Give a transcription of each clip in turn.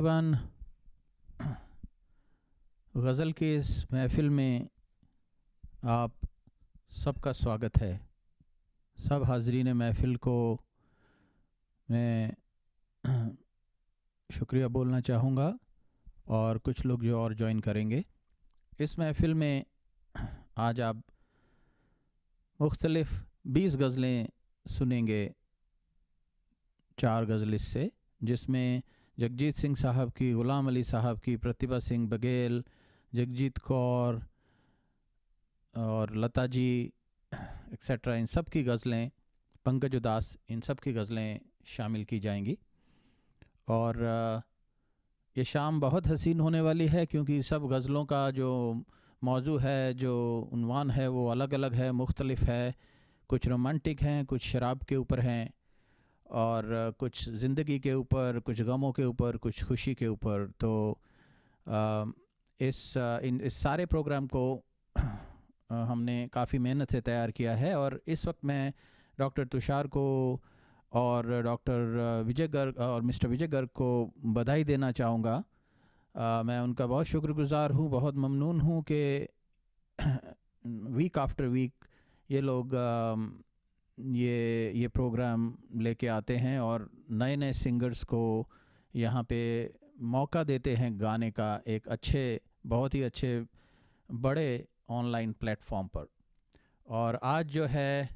One गज़ल की इस महफ़िल में आप सबका स्वागत है। सब हाज़रीन महफ़िल को मैं शुक्रिया बोलना चाहूँगा और कुछ लोग जो और ज्वाइन करेंगे इस महफ़िल में। आज आप मुख्तलिफ़ 20 गज़लें सुनेंगे, 4 गज़लिस्ट से, जिसमें जगजीत सिंह साहब की, ग़ुलाम अली साहब की, प्रतिभा सिंह बघेल, जगजीत कौर और लता जी एक्सेट्रा, इन सब की गज़लें, पंकज उदास, इन सब की गज़लें शामिल की जाएंगी। और ये शाम बहुत हसीन होने वाली है क्योंकि सब गज़लों का जो मौजू है, जो उन्वान है, वो अलग अलग है, मुख्तलिफ है। कुछ रोमांटिक हैं, कुछ शराब के ऊपर हैं, और कुछ ज़िंदगी के ऊपर, कुछ गमों के ऊपर, कुछ खुशी के ऊपर। तो इस सारे प्रोग्राम को हमने काफ़ी मेहनत से तैयार किया है। और इस वक्त मैं डॉक्टर तुषार को और डॉक्टर विजय गर्ग और मिस्टर विजय गर्ग को बधाई देना चाहूँगा। मैं उनका बहुत शुक्रगुज़ार हूँ, बहुत ममनून हूँ कि वीक आफ्टर वीक ये लोग ये प्रोग्राम लेके आते हैं और नए नए सिंगर्स को यहाँ पे मौका देते हैं गाने का, एक अच्छे, बहुत ही अच्छे बड़े ऑनलाइन प्लेटफॉर्म पर। और आज जो है,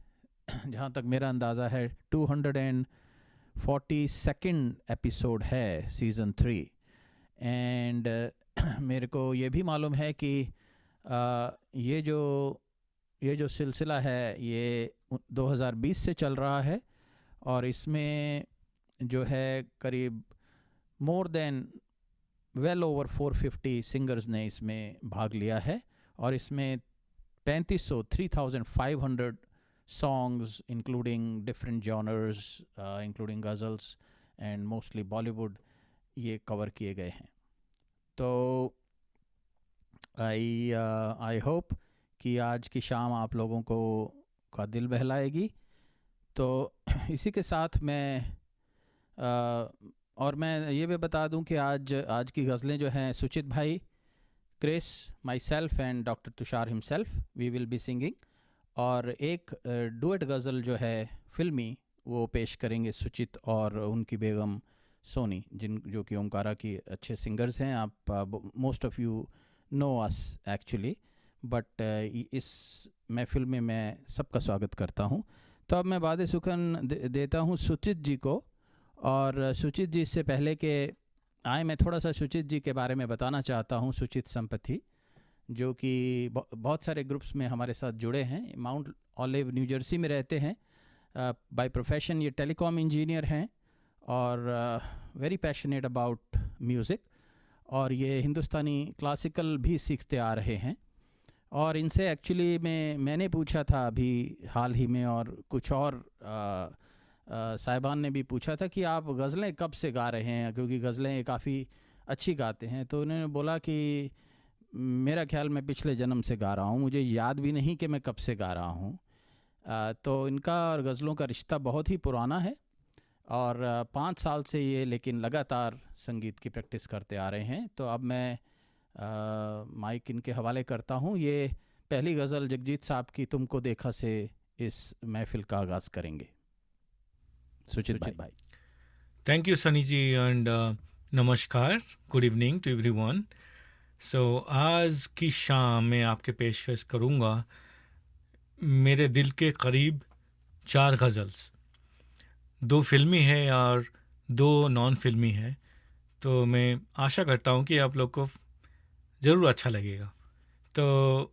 जहाँ तक मेरा अंदाज़ा है, 242nd एपिसोड है सीज़न 3। एंड मेरे को ये भी मालूम है कि ये जो सिलसिला है ये 2020 से चल रहा है, और इसमें जो है करीब more than well over 450 singers ने इसमें भाग लिया है। और इसमें 3,500 songs including different genres, including ghazals and mostly Bollywood, ये कवर किए गए हैं। तो आई होप कि आज की शाम आप लोगों को का दिल बहलाएगी। तो इसी के साथ और मैं ये भी बता दूं कि आज की गज़लें जो हैं, सुचित भाई, Kris, myself and doctor Tushar himself, we will be singing. और एक डुएट गज़ल जो है फिल्मी, वो पेश करेंगे सुचित और उनकी बेगम सोनी, जो कि ओमकारा की अच्छे सिंगर्स हैं। आप most of you know us actually, but इस महफिल में मैं सबका स्वागत करता हूँ। तो अब मैं बाद सुखन देता हूँ सुचित जी को। और सुचित जी, इससे पहले कि आए, मैं थोड़ा सा सुचित जी के बारे में बताना चाहता हूँ। सुचित संपथी, जो कि बहुत सारे ग्रुप्स में हमारे साथ जुड़े हैं, माउंट ऑलिव न्यू जर्सी में रहते हैं। बाय प्रोफेशन ये टेलीकॉम इंजीनियर हैं और वेरी पैशनेट अबाउट म्यूज़िक, और ये हिंदुस्तानी क्लासिकल भी सीखते आ रहे हैं। और इनसे एक्चुअली मैंने पूछा था अभी हाल ही में, और कुछ और साहिबान ने भी पूछा था कि आप गज़लें कब से गा रहे हैं, क्योंकि गज़लें काफ़ी अच्छी गाते हैं। तो उन्होंने बोला कि मेरा ख्याल मैं पिछले जन्म से गा रहा हूँ, मुझे याद भी नहीं कि मैं कब से गा रहा हूँ। तो इनका और गज़लों का रिश्ता बहुत ही पुराना है, और 5 साल से ये लेकिन लगातार संगीत की प्रैक्टिस करते आ रहे हैं। तो अब मैं माइक इनके हवाले करता हूँ। ये पहली गज़ल जगजीत साहब की तुमको देखा से इस महफिल का आगाज़ करेंगे। सुचित भाई। Thank you Sunny ji, and नमस्कार, good evening to everyone. So आज की शाम में आपके पेशकश करूँगा मेरे दिल के करीब 4 गज़ल्स। 2 फिल्मी है और 2 नॉन फिल्मी है। तो मैं आशा करता हूँ कि आप लोग को ज़रूर अच्छा लगेगा। तो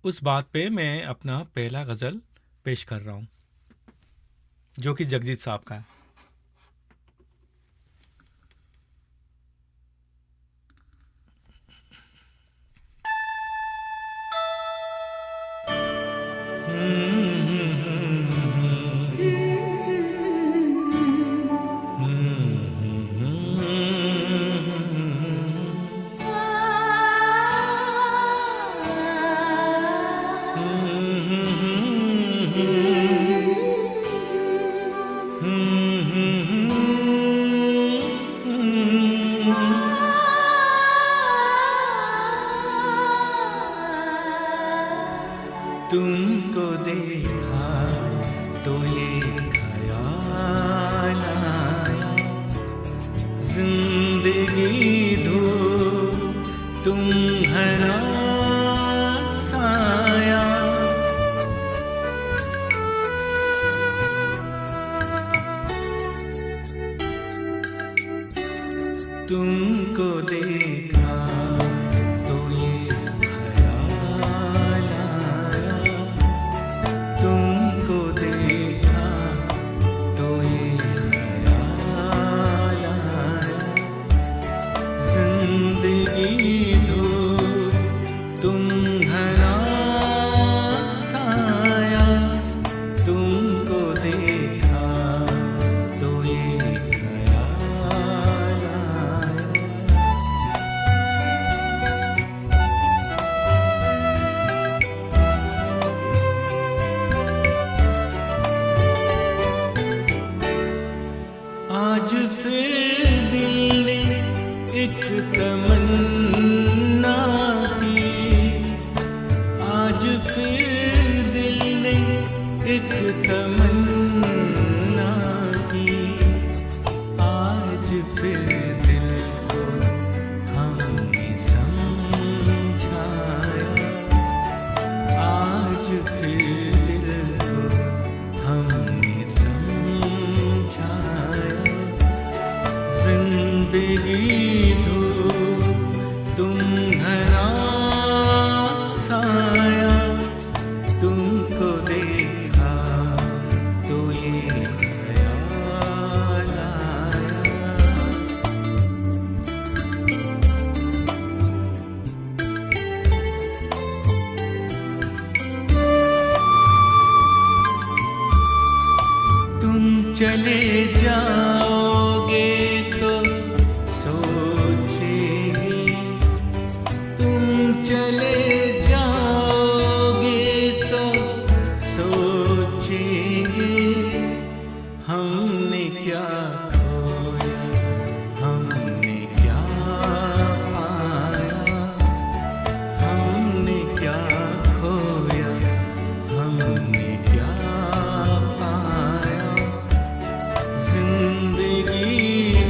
उस बात पे मैं अपना पहला गज़ल पेश कर रहा हूँ, जो कि जगजीत साहब का है। तुमको देखा तो ये ख्याल आया, जिंदगी धूप तुम्हारा साया। तुमको देखा तो ये ख्याल आया, तुमको देखा तो ये ख्याल आया, जिंदगी धूप तुम्हारा साया। तुमको देखा तो ये ख्याल आया। आज फिर दिल ने एक तमन्ना की, आज फिर दिल ने एक तमन्ना की, आज फिर दिल को हमने समझाया, आज फिर दिल को हमने समझाया, जिंदगी धूप तुम्हारा साया। तुमको देखा तो ये ख्याल आया। तुम चले जाओगे तो सोचेंगे, तुम चले जाओगे तो सोचेंगे, हमने क्या खोया, हमने क्या पाया, हमने क्या खोया, हमने क्या पाया, जिंदगी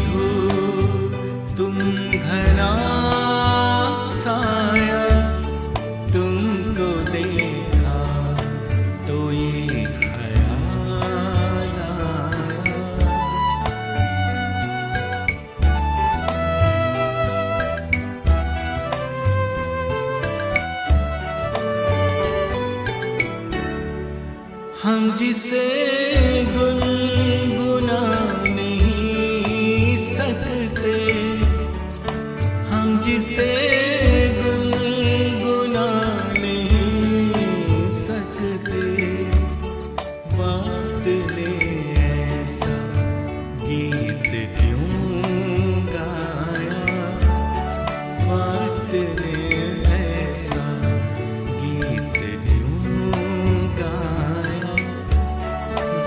धूप तुम्हारा साया। तुमको देखा तो ये ख्याल आया। हम जिसे गुनगुना नहीं सकते, हम जिसे गुनगुना नहीं सकते, वक्त ने ऐसा गीत क्यों गाया, वक्त ने ऐसा गीत क्यों गाया,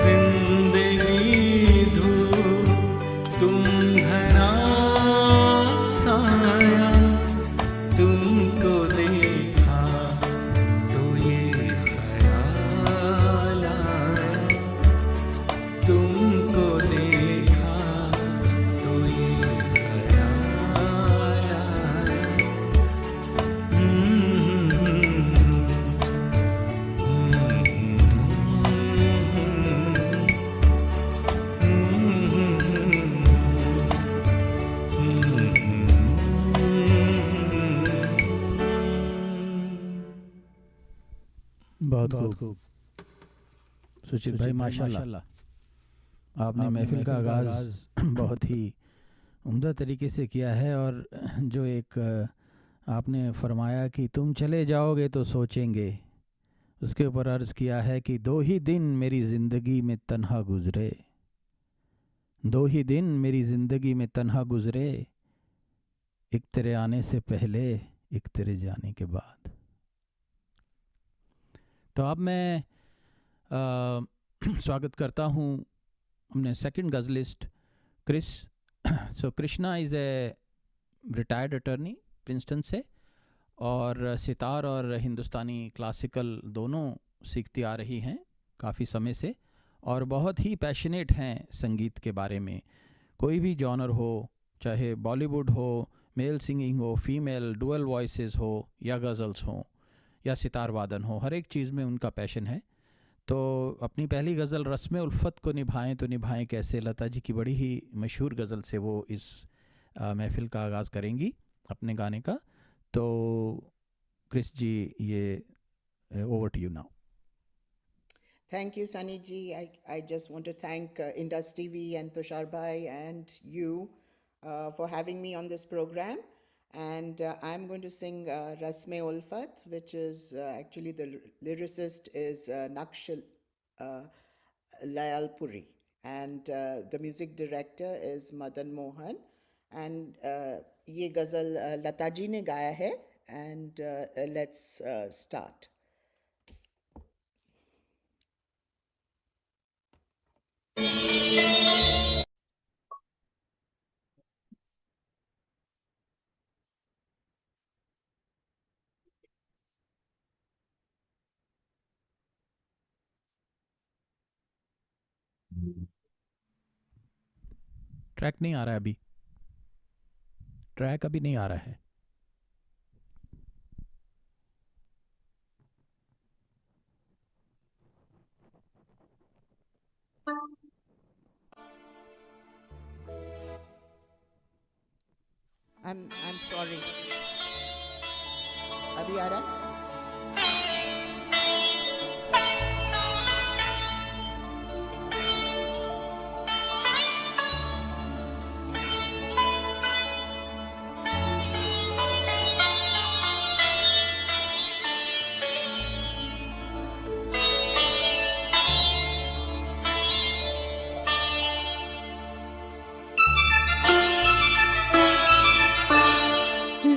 जिंदगी धूप तुम्हारा साया। तुमको देखा तो ये ख्याल आया, तुमको देखा तो ये ख्याल आया। बहुत खूब सुचित भाई, माशाल्लाह आपने महफिल का आगाज़ बहुत ही उम्दा तरीके से किया है। और जो एक आपने फरमाया कि तुम चले जाओगे तो सोचेंगे, उसके ऊपर अर्ज़ किया है कि 2 ही दिन मेरी ज़िंदगी में तन्हा गुज़रे, 2 ही दिन मेरी ज़िंदगी में तन्हा गुज़रे, एक तेरे आने से पहले एक तेरे जाने के बाद। तो अब मैं स्वागत करता हूँ अपने second ghazalist Chris. So Krishna is a retired attorney Princeton से, और सितार और हिंदुस्तानी क्लासिकल दोनों सीखती आ रही हैं काफ़ी समय से और बहुत ही पैशनेट हैं संगीत के बारे में। कोई भी जॉनर हो, चाहे बॉलीवुड हो, मेल सिंगिंग हो, फीमेल डुअल वॉइसेस हो, या गज़ल्स हों, या सितार वादन हो, हर एक चीज़ में उनका पैशन है। तो अपनी पहली गज़ल रस्म उल्फत को निभाएं तो निभाएं कैसे, लता जी की बड़ी ही मशहूर गज़ल से वो इस महफ़िल का आगाज़ करेंगी अपने गाने का। तो क्रिस जी, ये over to you now. Thank you, Sunny ji. I just want to thank Indus TV and Tushar Bhai and you for having me on this program. And I'm going to sing Rasme Ulfat, which is actually the lyricist is Nakshal Layalpuri. And the music director is Madan Mohan. And ye ghazal Lata ji ne gaya hai. And let's start. Track नहीं आ रहा है अभी, track अभी नहीं आ रहा है। I'm sorry. अभी आ रहा है?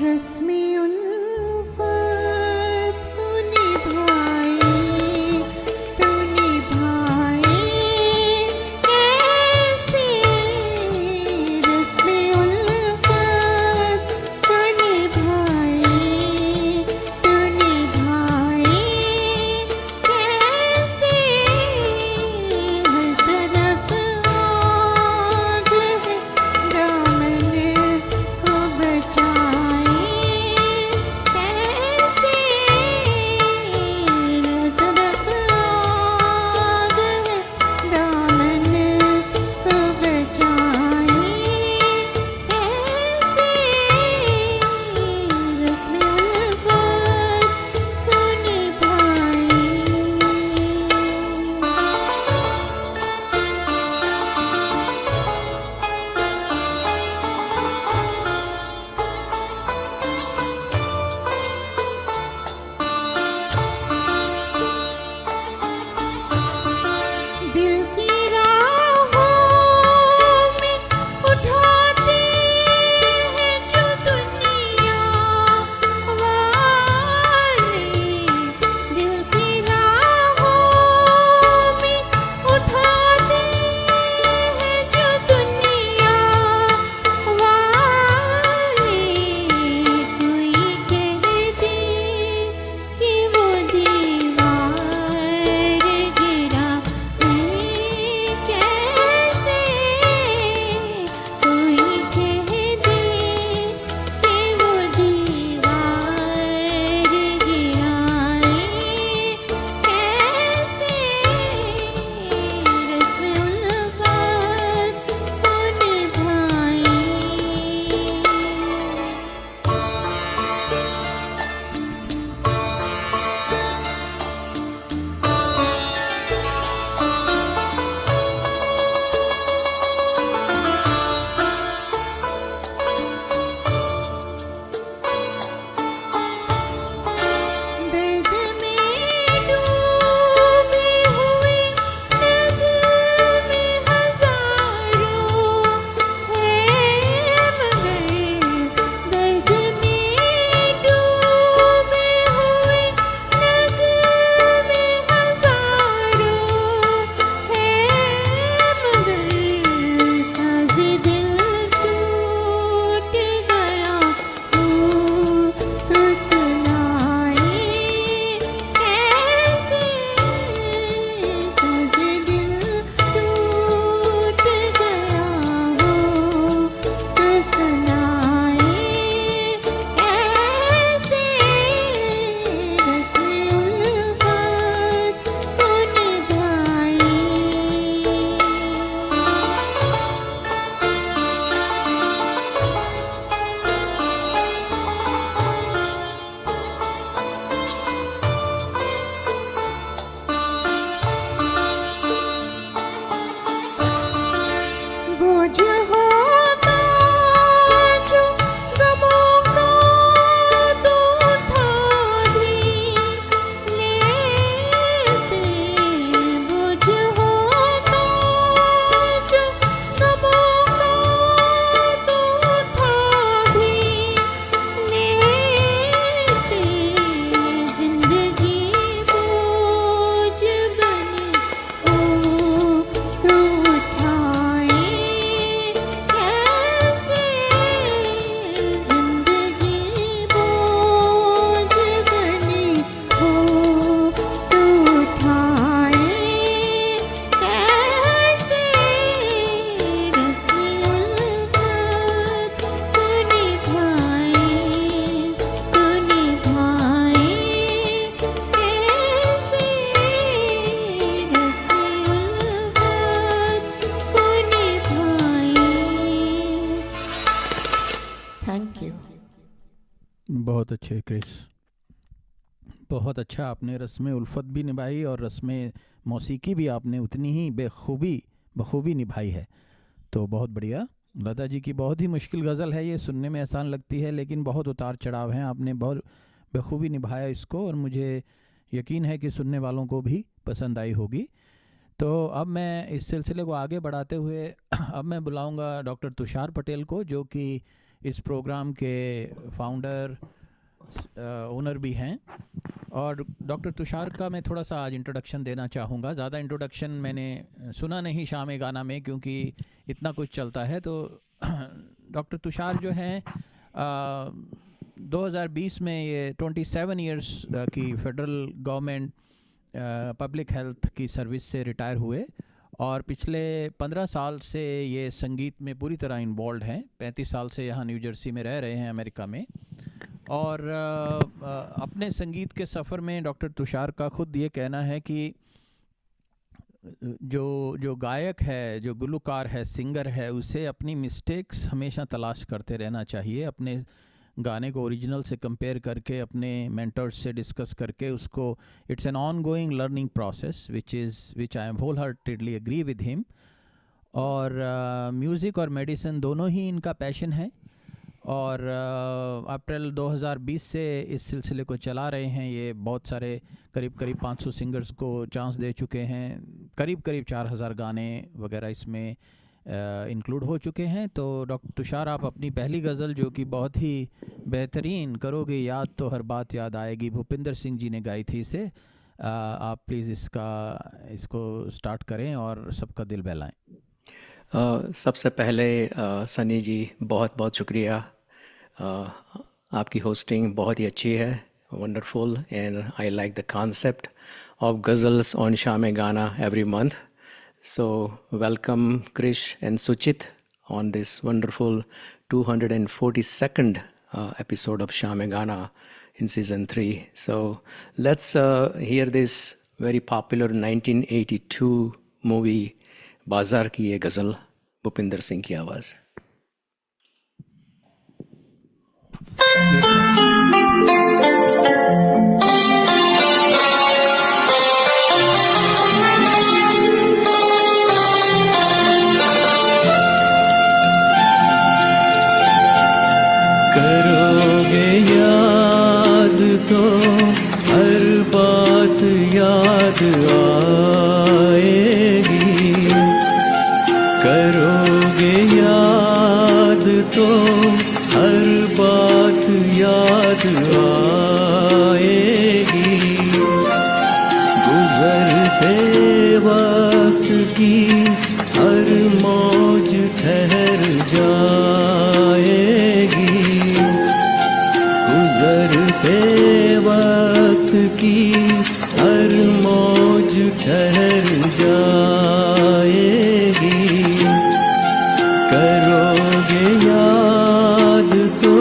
रस्मी उल्फत बहुत अच्छे क्रिस, बहुत अच्छा। आपने रस्म उल्फत भी निभाई और रस्म मौसीकी भी आपने उतनी ही बखूबी निभाई है, तो बहुत बढ़िया। लता जी की बहुत ही मुश्किल गज़ल है ये, सुनने में आसान लगती है लेकिन बहुत उतार चढ़ाव हैं, आपने बहुत बखूबी निभाया इसको और मुझे यकीन है कि सुनने वालों को भी पसंद आई होगी। तो अब मैं इस सिलसिले को आगे बढ़ाते हुए अब मैं बुलाऊंगा डॉक्टर तुषार पटेल को, जो कि इस प्रोग्राम के फाउंडर ओनर भी हैं। और डॉक्टर तुषार का मैं थोड़ा सा आज इंट्रोडक्शन देना चाहूँगा। ज़्यादा इंट्रोडक्शन मैंने सुना नहीं शाम गाना में, क्योंकि इतना कुछ चलता है। तो डॉक्टर तुषार जो हैं 2020 में ये 27 इयर्स की फेडरल गवर्नमेंट पब्लिक हेल्थ की सर्विस से रिटायर हुए और पिछले 15 साल से ये संगीत में पूरी तरह इन्वॉल्व हैं। 35 साल से यहाँ न्यू जर्सी में रह रहे हैं अमेरिका में। और अपने संगीत के सफ़र में डॉक्टर तुषार का ख़ुद ये कहना है कि जो गायक है, जो गुलकार है, सिंगर है, उसे अपनी मिस्टेक्स हमेशा तलाश करते रहना चाहिए। अपने गाने को ओरिजिनल से कंपेयर करके, अपने मेंटर्स से डिस्कस करके उसको, it's an ongoing learning process which I am wholeheartedly agree with him. और म्यूज़िक और मेडिसिन दोनों ही इनका पैशन है और अप्रैल 2020 से इस सिलसिले को चला रहे हैं। ये बहुत सारे करीब 500 सिंगर्स को चांस दे चुके हैं, करीब 4000 गाने वगैरह इसमें इंक्लूड हो चुके हैं। तो डॉक्टर तुषार, आप अपनी पहली गज़ल जो कि बहुत ही बेहतरीन, करोगे याद तो हर बात याद आएगी, भूपिंदर सिंह जी ने गाई थी इसे, आप प्लीज़ इसको स्टार्ट करें और सबका दिल बहलाएं। सबसे पहले सनी जी बहुत बहुत शुक्रिया। आपकी होस्टिंग बहुत ही अच्छी है, wonderful, and I like the concept of ghazals on शाम गाना every month. So welcome Krish and Suchit on this wonderful 242nd episode of Sham Gana in season 3. So let's hear this very popular 1982 movie बाजार की ये गज़ल, भूपिंदर सिंह की आवाज़। करोगे याद तो हर बात याद आएगी, करोगे याद तो हर बात याद आएगी, गुजरते वक्त की हर मौज ठहर जाएगी, गुजरते वक्त की हर मौज ठहर जाएगी, करोगे याद तो।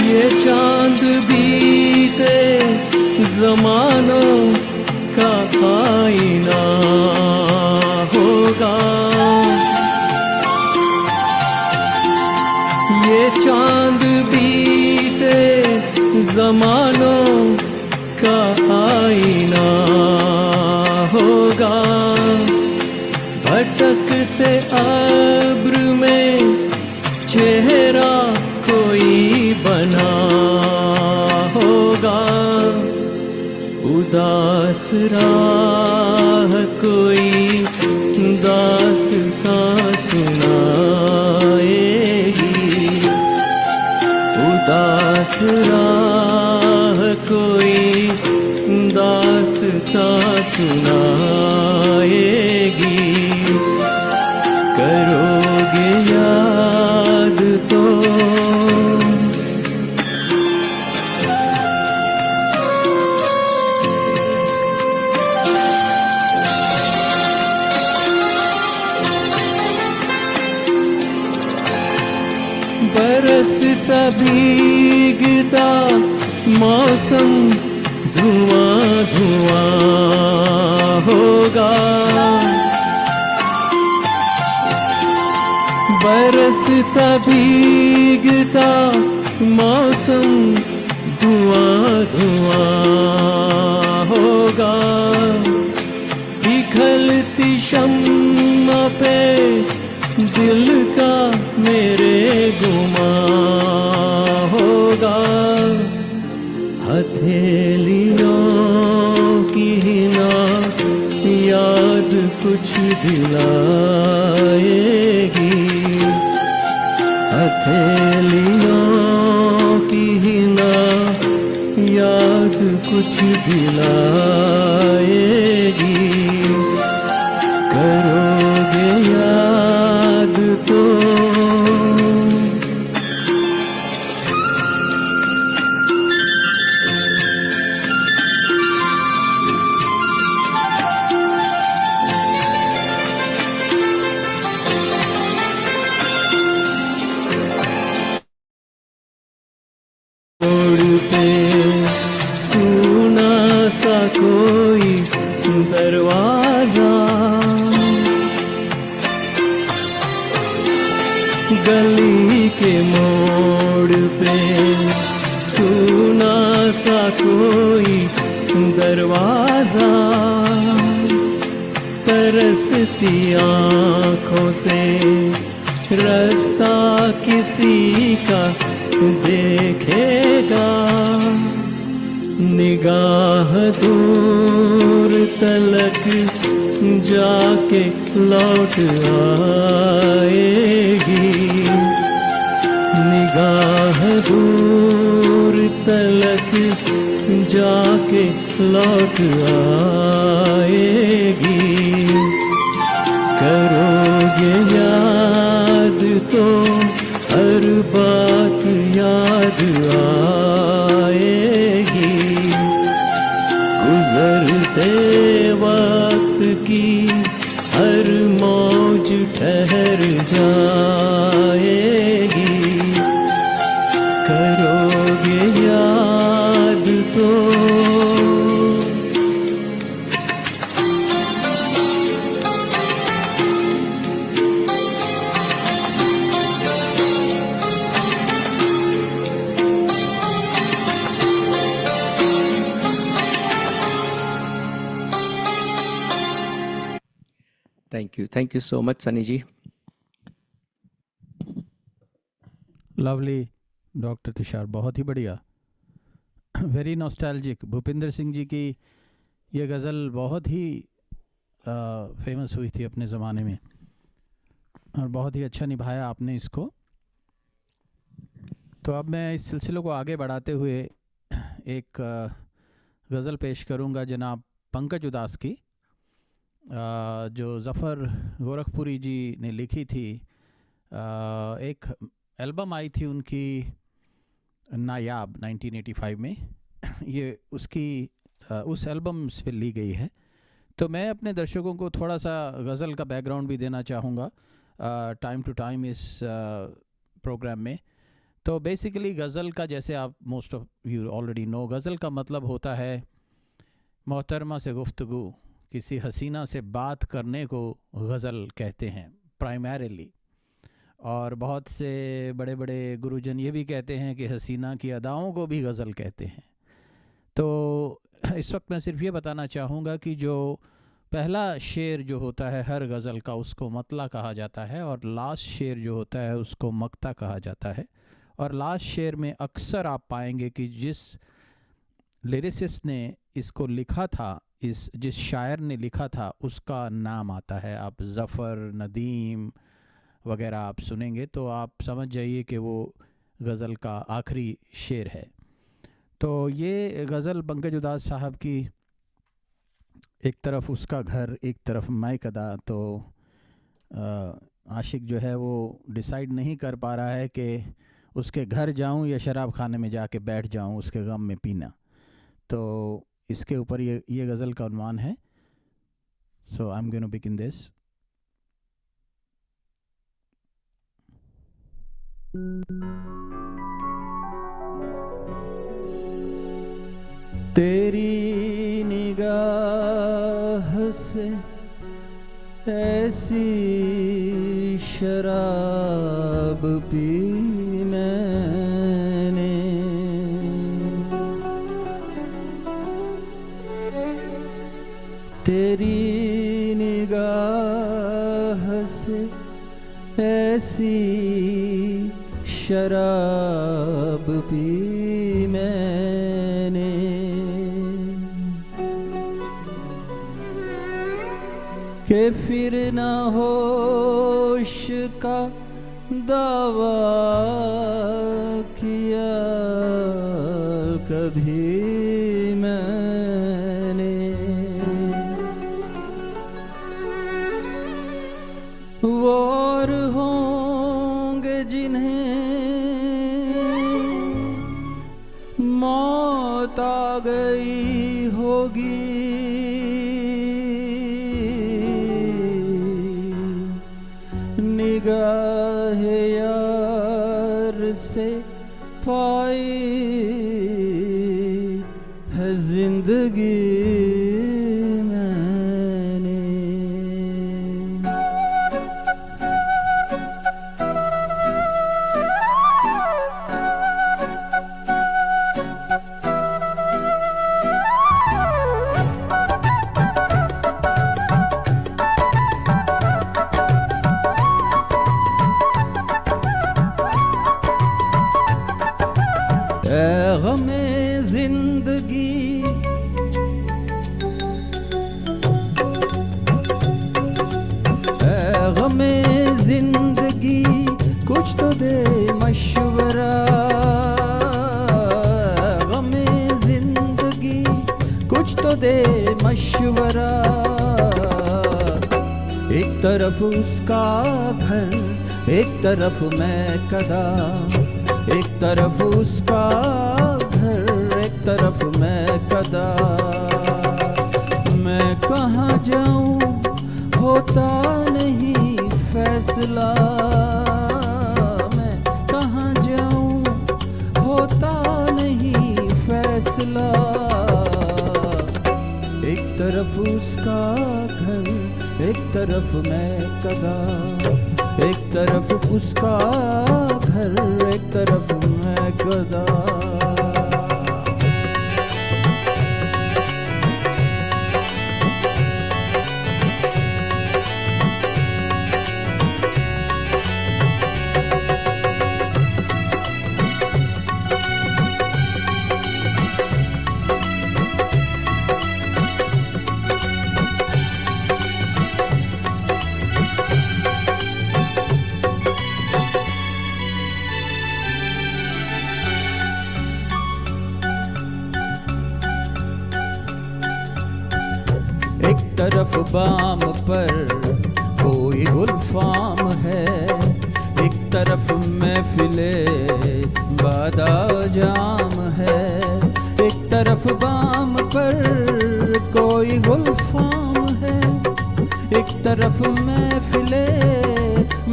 ये चांद बीते ज़मानों का आईना होगा, ये चांद बीते ज़मानों का आईना होगा, भटकते अब्र में चेहरा कोई बना होगा, उदास राह कोई दास्तां सुनाएगी, उदास राह कोई दास्तां सुनाएगी, करोगे याद तो। बरसता भीगता मौसम धुआं धुआं होगा। बरसता भीगता मौसम धुआं धुआं होगा। पिघलती शम्मा पे दिल का मेरे गुमां होगा। हथेलियों की ना याद कुछ दिलाएगी। हथेलियों की ना याद कुछ दिलाएगी। करोगे याद तो सुना सा कोई दरवाजा। गली के मोड़ पे सुना सा कोई दरवाजा। तरसती आँखों से रास्ता किसी का देखेगा। निगाह दूर तलक जाके लौट आएगी। निगाह दूर तलक जाके लौट आएगी। करोगे याद तो हर बात याद आएगी। गुजरते वक्त की हर मौज ठहर जाएगी। करोगे याद तो thank you so much Sunny ji. Lovely doctor Tushar, बहुत ही बढ़िया, वेरी नॉस्टैल्जिक। भूपिंदर सिंह जी की ये गज़ल बहुत ही फेमस हुई थी अपने ज़माने में और बहुत ही अच्छा निभाया आपने इसको। तो अब मैं इस सिलसिले को आगे बढ़ाते हुए एक गज़ल पेश करूंगा जनाब पंकज उदास की, जो ज़फ़र गोरखपुरी जी ने लिखी थी। एक एल्बम आई थी उनकी नायाब 1985 में, ये उसकी उस एल्बम से ली गई है। तो मैं अपने दर्शकों को थोड़ा सा गज़ल का बैकग्राउंड भी देना चाहूँगा टाइम टू टाइम इस प्रोग्राम में। तो बेसिकली गज़ल का, जैसे आप most of you already know, ghazal का मतलब होता है मोहतरमा से गुफ्तगू, किसी हसीना से बात करने को गज़ल कहते हैं प्राइमरीली। और बहुत से बड़े बड़े गुरुजन ये भी कहते हैं कि हसीना की अदाओं को भी गज़ल कहते हैं। तो इस वक्त मैं सिर्फ ये बताना चाहूँगा कि जो पहला शेर जो होता है हर गज़ल का, उसको मतला कहा जाता है, और लास्ट शेर जो होता है उसको मक्ता कहा जाता है। और लास्ट शेर में अक्सर आप पाएंगे कि जिस लिरिसिस्ट ने इसको लिखा था, जिस शायर ने लिखा था, उसका नाम आता है। आप ज़फ़र, नदीम वगैरह आप सुनेंगे तो आप समझ जाइए कि वो गज़ल का आखिरी शेर है। तो ये गज़ल पंकज उदास साहब की, एक तरफ उसका घर, एक तरफ मैं कदा। तो आशिक जो है वो डिसाइड नहीं कर पा रहा है कि उसके घर जाऊं या शराब खाने में जाके बैठ जाऊं उसके गम में पीना। तो इसके ऊपर ये गज़ल का उन्वान है। So I am going to begin this. तेरी निगाह से ऐसी शराब पी मैंने, तेरी निगाह से ऐसी शराब पी मैंने, के फिर न होश का दावा किया कभी मैंने, वो और होंगे जिन्हें मौत आ गई होगी, निगाह यार से पाई है जिंदगी मैंने। गमे जिंदगी गमे जिंदगी कुछ तो दे मशवरा, गमे जिंदगी कुछ तो दे मशवरा, एक तरफ उसका घर एक तरफ मैं कदा, एक तरफ उसका घर एक तरफ मैं कदा, मैं कहाँ जाऊँ होता नहीं फैसला, मैं कहाँ जाऊँ होता नहीं फैसला, एक तरफ उसका घर एक तरफ मैं कदा, एक तरफ उसका घर एक तरफ मैं कदा। एक तरफ बाम पर कोई गुलफाम है, एक तरफ महफिले बादा जाम है, एक तरफ बाम पर कोई गुलफाम है, एक तरफ महफिले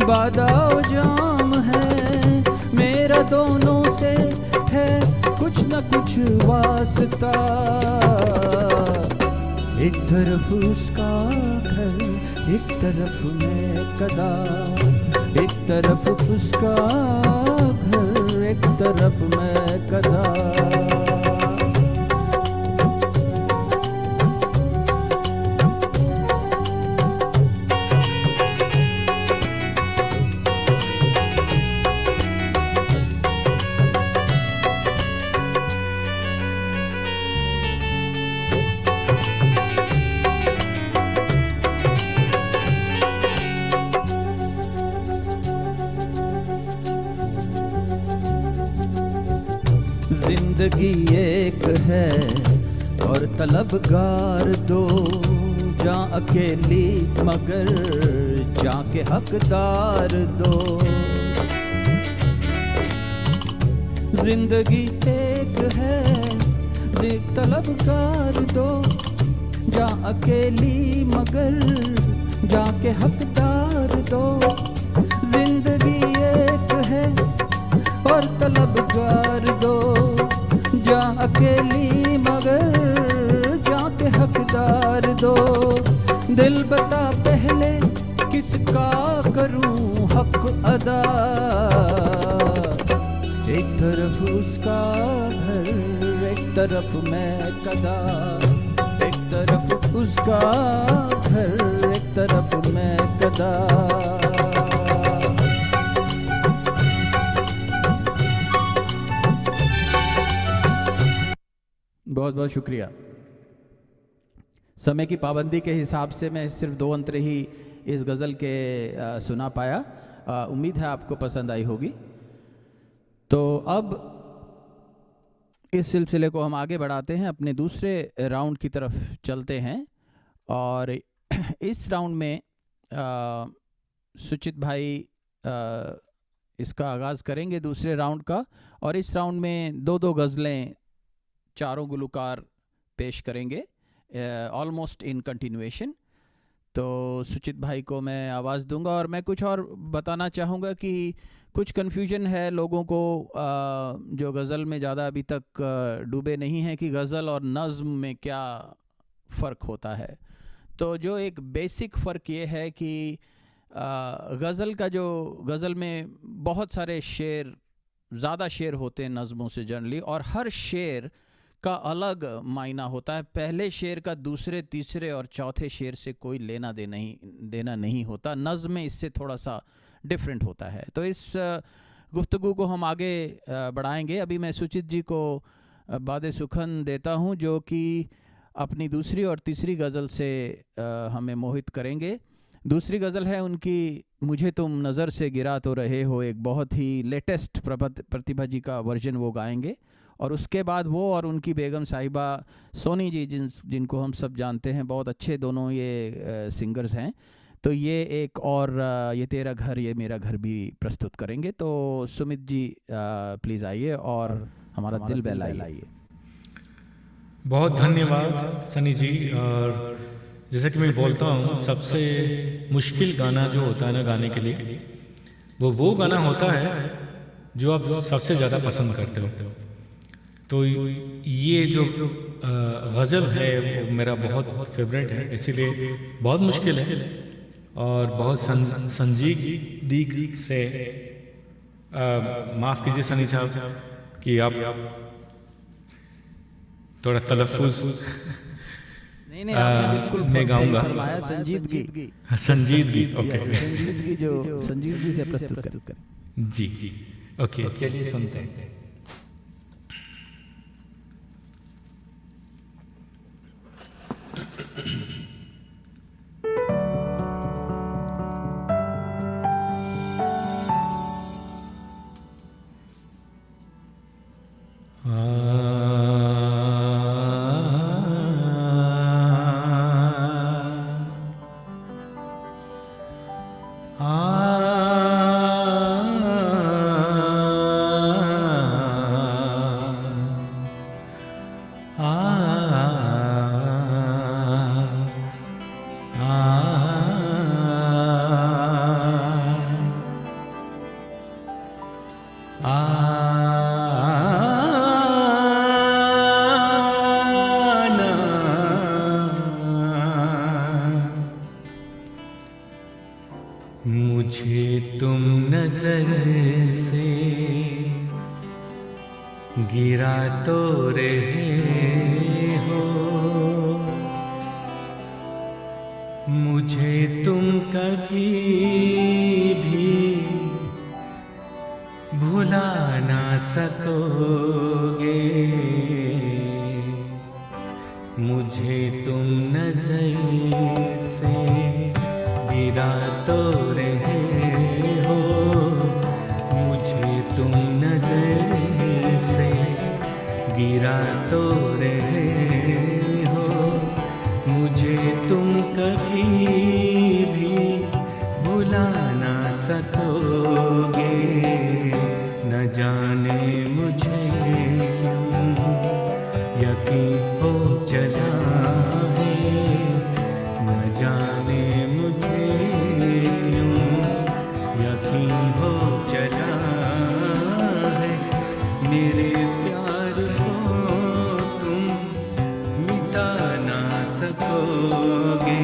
बादा जाम है, मेरा दोनों से है कुछ न कुछ वास्ता, एक तरफ उसका घर एक तरफ मैं कदा, एक तरफ उसका घर एक तरफ मैं कदा। जिंदगी एक है और तलबगार दो, जा अकेली मगर जाके हकदार दो, जिंदगी एक है तलबगार दो, जा अकेली मगर जाके हकदार दो, जिंदगी एक है और तलबगार दो, जा अकेली मगर दिल बता पहले किसका करूं हक अदा। एक तरफ उसका घर, एक तरफ मैं कदा। एक तरफ उसका घर, एक तरफ मैं कदा। बहुत बहुत शुक्रिया। समय की पाबंदी के हिसाब से मैं सिर्फ 2 अंतरे ही इस गज़ल के सुना पाया। उम्मीद है आपको पसंद आई होगी। तो अब इस सिलसिले को हम आगे बढ़ाते हैं, अपने दूसरे राउंड की तरफ चलते हैं। और इस राउंड में सुचित भाई इसका आगाज़ करेंगे दूसरे राउंड का। और इस राउंड में 2-2 गज़लें चारों गुलकार पेश करेंगे, ऑलमोस्ट इन कंटिन्यूएशन। तो सुचित भाई को मैं आवाज़ दूंगा। और मैं कुछ और बताना चाहूँगा कि कुछ कन्फ्यूजन है लोगों को जो गज़ल में ज़्यादा अभी तक डूबे नहीं हैं कि गज़ल और नज़्म में क्या फ़र्क होता है। तो जो एक बेसिक फ़र्क ये है कि गज़ल का जो गज़ल में बहुत सारे शेर, ज़्यादा शेर होते हैं नज़्मों से जनरली, और हर शेर का अलग मायना होता है। पहले शेर का दूसरे, तीसरे और चौथे शेर से कोई लेना देना नहीं होता। नज़्म में इससे थोड़ा सा डिफरेंट होता है। तो इस गुफ्तगू को हम आगे बढ़ाएंगे। अभी मैं सुचित जी को बादे सुखन देता हूं, जो कि अपनी दूसरी और तीसरी गज़ल से हमें मोहित करेंगे। दूसरी गज़ल है उनकी, मुझे तुम नज़र से गिरा तो रहे हो। एक बहुत ही लेटेस्ट प्रतिभा जी का वर्जन वो गाएंगे। और उसके बाद वो और उनकी बेगम साहिबा सोनी जी, जिनको हम सब जानते हैं, बहुत अच्छे दोनों ये सिंगर्स हैं। तो ये एक और ये तेरा घर ये मेरा घर भी प्रस्तुत करेंगे। तो सुमित जी प्लीज़ आइए और हमारा दिल बहलाइए। बहुत धन्यवाद सनी जी। और जैसे कि मैं बोलता हूँ, सबसे मुश्किल गाना जो होता है ना गाने के लिए, वो गाना होता है जो आप सबसे ज़्यादा पसंद करते हो। तो ये जो गज़ल है वो मेरा बहुत फेवरेट है, इसीलिए बहुत मुश्किल है और बहुत संजीदगी से माफ़ कीजिए सनी साहब कि आप थोड़ा तलफ़ुज़ नहीं आपने बिल्कुल मैं गाऊंगा। संजीदगी, ओके, संजीदगी जो संजीदगी से प्रस्तुत करें। जी ओके, चलिए सुनते हैं। मुझे तुम नजर से गिरा तो रहे हो, मुझे तुम कभी भी भुला ना सकोगे। मुझे तुम नजर से गिरा तो रहे हो, मुझे तुम नजर से गिरा तो रहे हो, मुझे तुम कभी भी भुला ना सकोगे। न जाने मुझे क्यों यकीन हो चला है, न जाने मुझे क्यों यकीन हो चला है, मेरे प्यार को तुम मिटा ना सकोगे।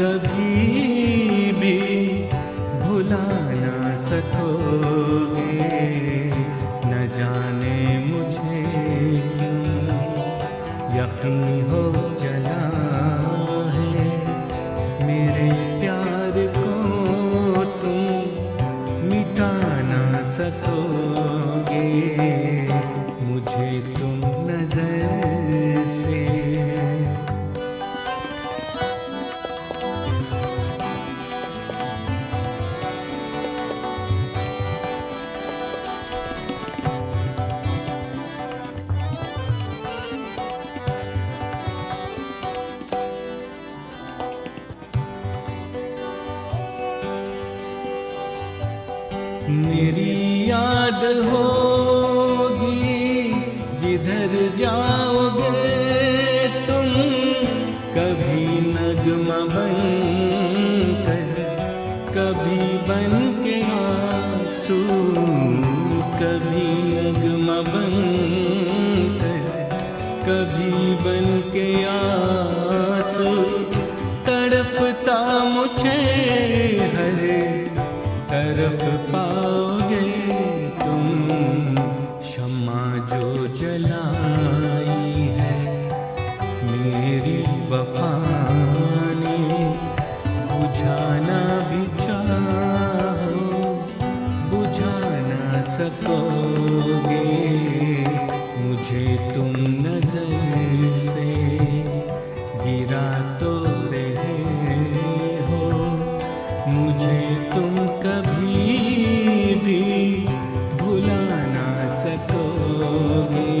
कभी भी भुला ना सकोगे, न जाने मुझे क्यों यकीन हो चला है, मेरे प्यार को तुम मिटा ना सकोगे, मुझे तुम नजर से। मेरी याद होगी जिधर जाओगे तुम, कभी नगमा बन कर, कभी बन के आंसू, कभी नगमा बन कर, कभी बन के आंसू, तड़पता मुझे हर तरफ पाओगे तुम, शम्मा जो जलाई है मेरी वफा ने, बुझाना भी चाहो बुझा ना सकोगे, मुझे तुम नजर से गिरा तो रहे हो, मुझे तुम कभी भी भुला ना सकोगे,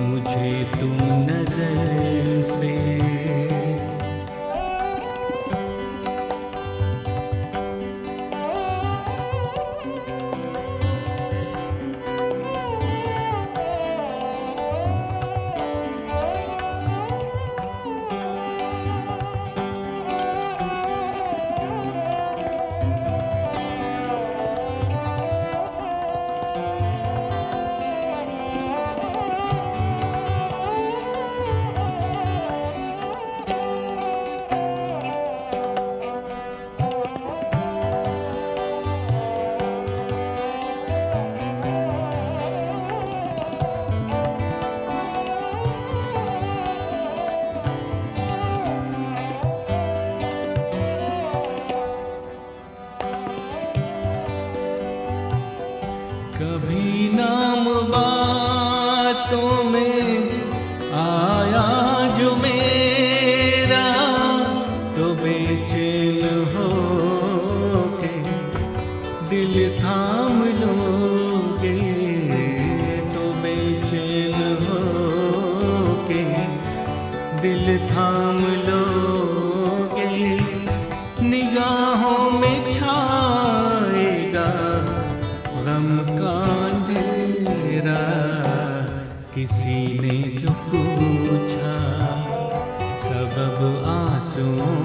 मुझे तुम नजर से। कभी नाम बातों में आया जो मेरा, तो बेचैन हो के दिल थाम लोगे, तो बेचैन हो के दिल थाम लोगे, निगाहों में छाएगा गम का अंधेरा, किसी ने जो पूछा सबब आंसुओं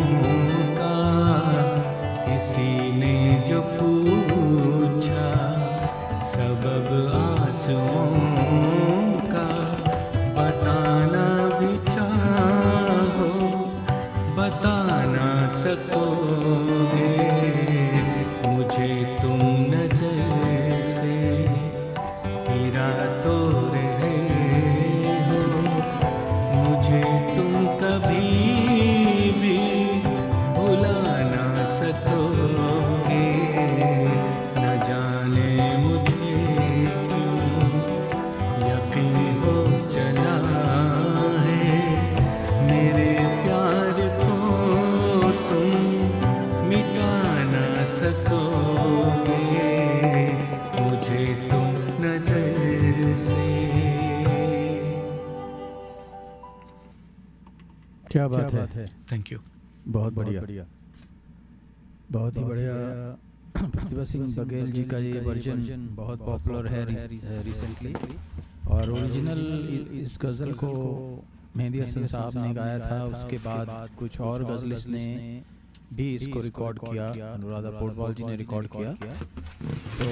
का, किसी ने जो पूछा सबब आंसुओं का, बताना भी चाहो बता ना सकोगे, मुझे तुम नजर से गिरा तो रहे हो, मुझे तुम कभी भी भुला ना सकोगे, न जाने मुझे क्यों यकीन हो चला है, मेरे प्यार को तुम मिटा ना सकोगे, मुझे तुम नजर से। क्या बात है, थैंक यू। बहुत बढ़िया, बहुत ही बढ़िया। प्रतिभा सिंह बघेल जी का ये वर्जन बहुत पॉपुलर है रिसेंटली, और ओरिजिनल इस गज़ल को मेहदी हसन साहब ने गाया था, उसके बाद कुछ और गज़लिस्ट ने भी इसको रिकॉर्ड किया, अनुराधा पोडवाल जी ने रिकॉर्ड किया। तो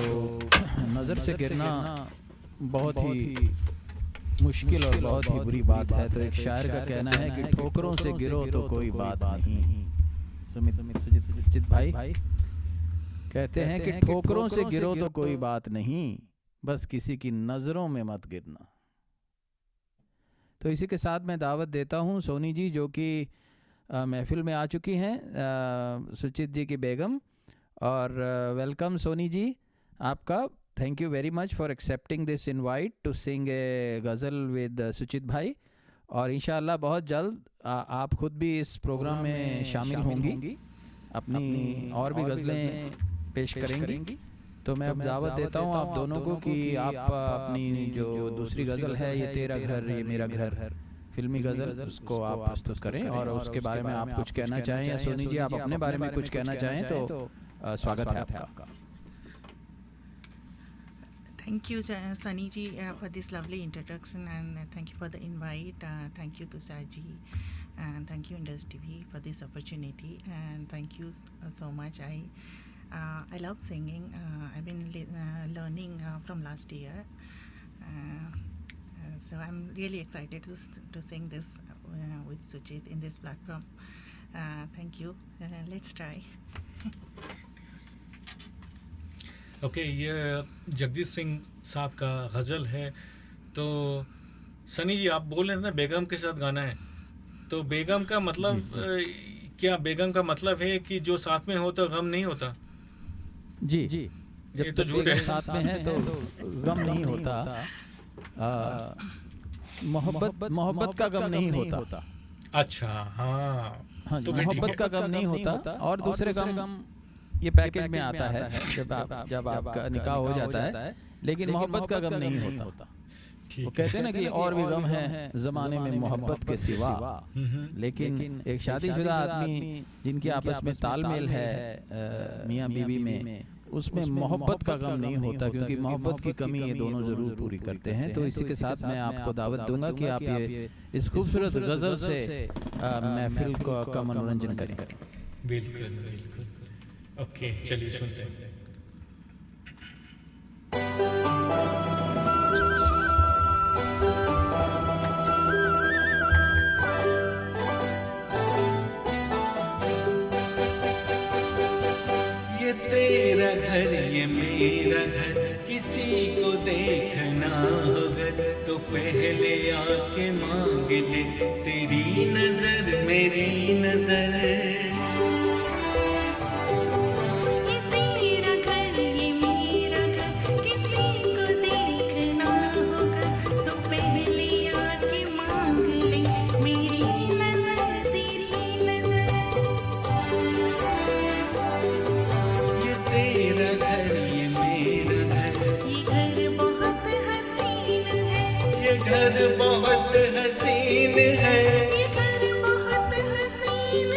नज़र से गिरना बहुत ही मुश्किल और बहुत ही बुरी बात है, तो एक शायर का कहना है कि ठोकरों से गिरो तो कोई बात नहीं, सुचित भाई कहते हैं कि ठोकरों से गिरो तो कोई बात नहीं, बस किसी की नज़रों में मत गिरना। तो इसी के साथ मैं दावत देता हूँ सोनी जी, जो कि महफिल में आ चुकी हैं, सुचित जी की बेगम। और वेलकम सोनी जी आपका। Thank you very much for accepting this invite to sing a ghazal with Suchit भाई। और इंशाअल्लाह बहुत जल्द आप खुद भी इस प्रोग्राम में शामिल होंगी, अपनी और भी गज़लें पेश करेंगी। तो मैं अब दावत देता हूँ आप दोनों को कि आप अपनी जो दूसरी गज़ल है, ये तेरा घर ये मेरा घर, फिल्मी गज़ल, उसको आप प्रस्तुत करें और उसके बारे में आप कुछ कहना चाहें, या सोनी जी आप अपने बारे में कुछ कहना चाहें तो स्वागत है आपका। Thank you, Sunny ji, for this lovely introduction, and thank you for the invite. Thank you, Tushar ji, and thank you, Indus TV, for this opportunity. And thank you so much. I love singing. I've been learning from last year, so I'm really excited to sing this with Sujit in this platform. Thank you. Let's try. Okay, ये जगजीत सिंह साहब का गज़ल है। तो सनी जी आप बोल रहे थे ना बेगम के साथ गाना है, तो बेगम का मतलब क्या बेगम का मतलब है कि जो साथ में हो तो गम नहीं होता? जी, जब तो झूठ है, साथ में है तो गम नहीं होता, मोहब्बत का गम नहीं होता। अच्छा, हाँ तो मोहब्बत का गम नहीं होता। और दूसरे गम ये पैकेज में आता है जब आपका निकाह हो जाता है, लेकिन मोहब्बत का गम नहीं होता। वो कहते हैं ना कि और भी गम है ज़माने में मोहब्बत के सिवा, लेकिन एक शादीशुदा आदमी जिनकी आपस में तालमेल है मियाँ बीवी में, उसमें मोहब्बत का गम नहीं होता, क्योंकि मोहब्बत की कमी ये दोनों ज़रूर पूरी करते हैं। तो इसी के साथ मैं आपको दावत दूंगा कि आप ये इस खूबसूरत गज़ल से महफिल का मनोरंजन करें। बिल्कुल बिल्कुल। ओके, चलिए सुनते हैं। ये तेरा घर ये मेरा घर, किसी को देखना हो घर तो पहले आके मांग ले तेरी नजर मेरी नजर। बहुत हसीन है, ये घर बहुत हसीन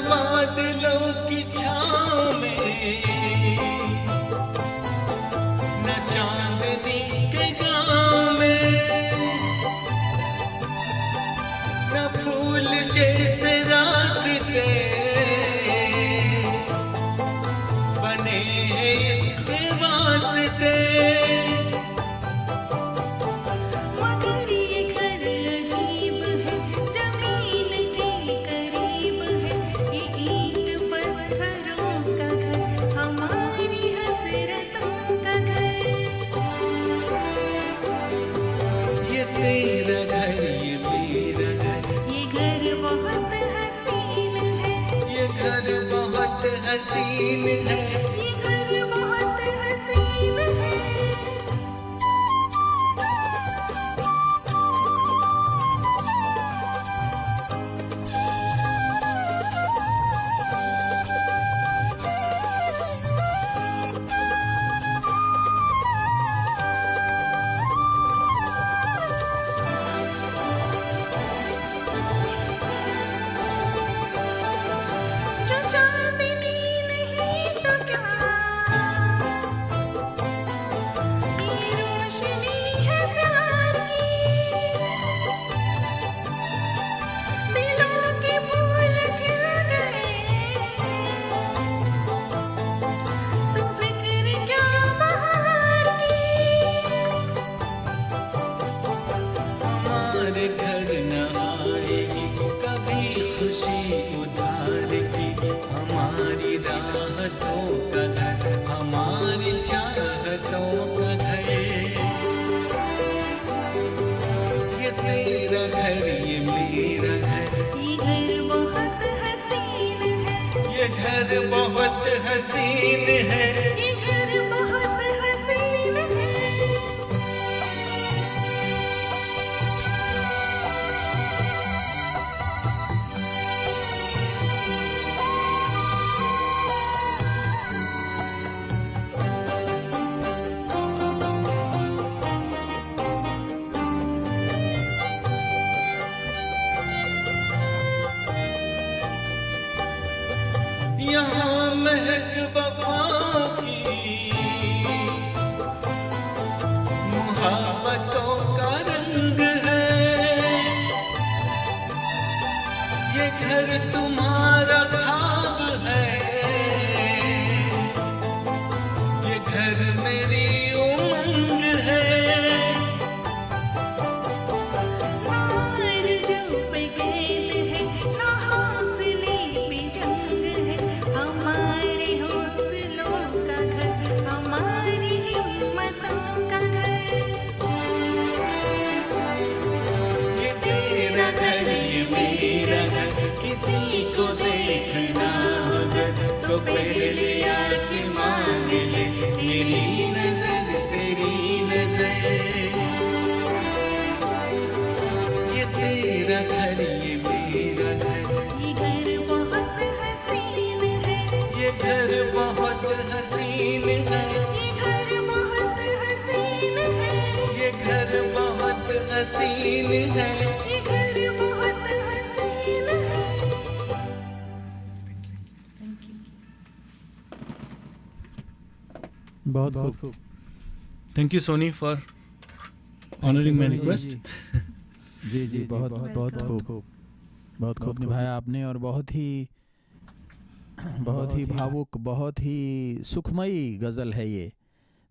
बादलों की छाँव में, न चांदनी के गाँव में, न फूल जैसे रास्ते बने हैं इसके वास्ते। हसीन है, ये घर बहुत हसीन है। ये घर बहुत हसीन है, ये घर बहुत हसीन है। यहाँ महक वफा की मोहब्बतों का रंग है, ये घर तुम्हारा ख्वाब है, ये घर मेरी उमंग है। ना आरज़ू पे कैद है, ना हौसले पे जंग है, हमारे हौसलों का घर, हमारी हिम्मतों का घर। ये तेरा घर ये मेरा घर, किसी को देखना अगर तो पहले आके मांग ले मेरी नजर तेरी नजर। ये तेरा घर ये मेरा घर, ये घर बहुत हसीन है, ये घर बहुत हसीन है, ये घर बहुत हसीन है, ये घर बहुत हसीन है। ये घर बहुत हसीन है। Thank you. बहुत खूब। Thank you Soni for honouring my request. जी जी, बहुत बहुत बहुत खूब, बहुत खूब निभाया आपने, और बहुत ही भावुक, बहुत ही सुखमयी गज़ल है ये।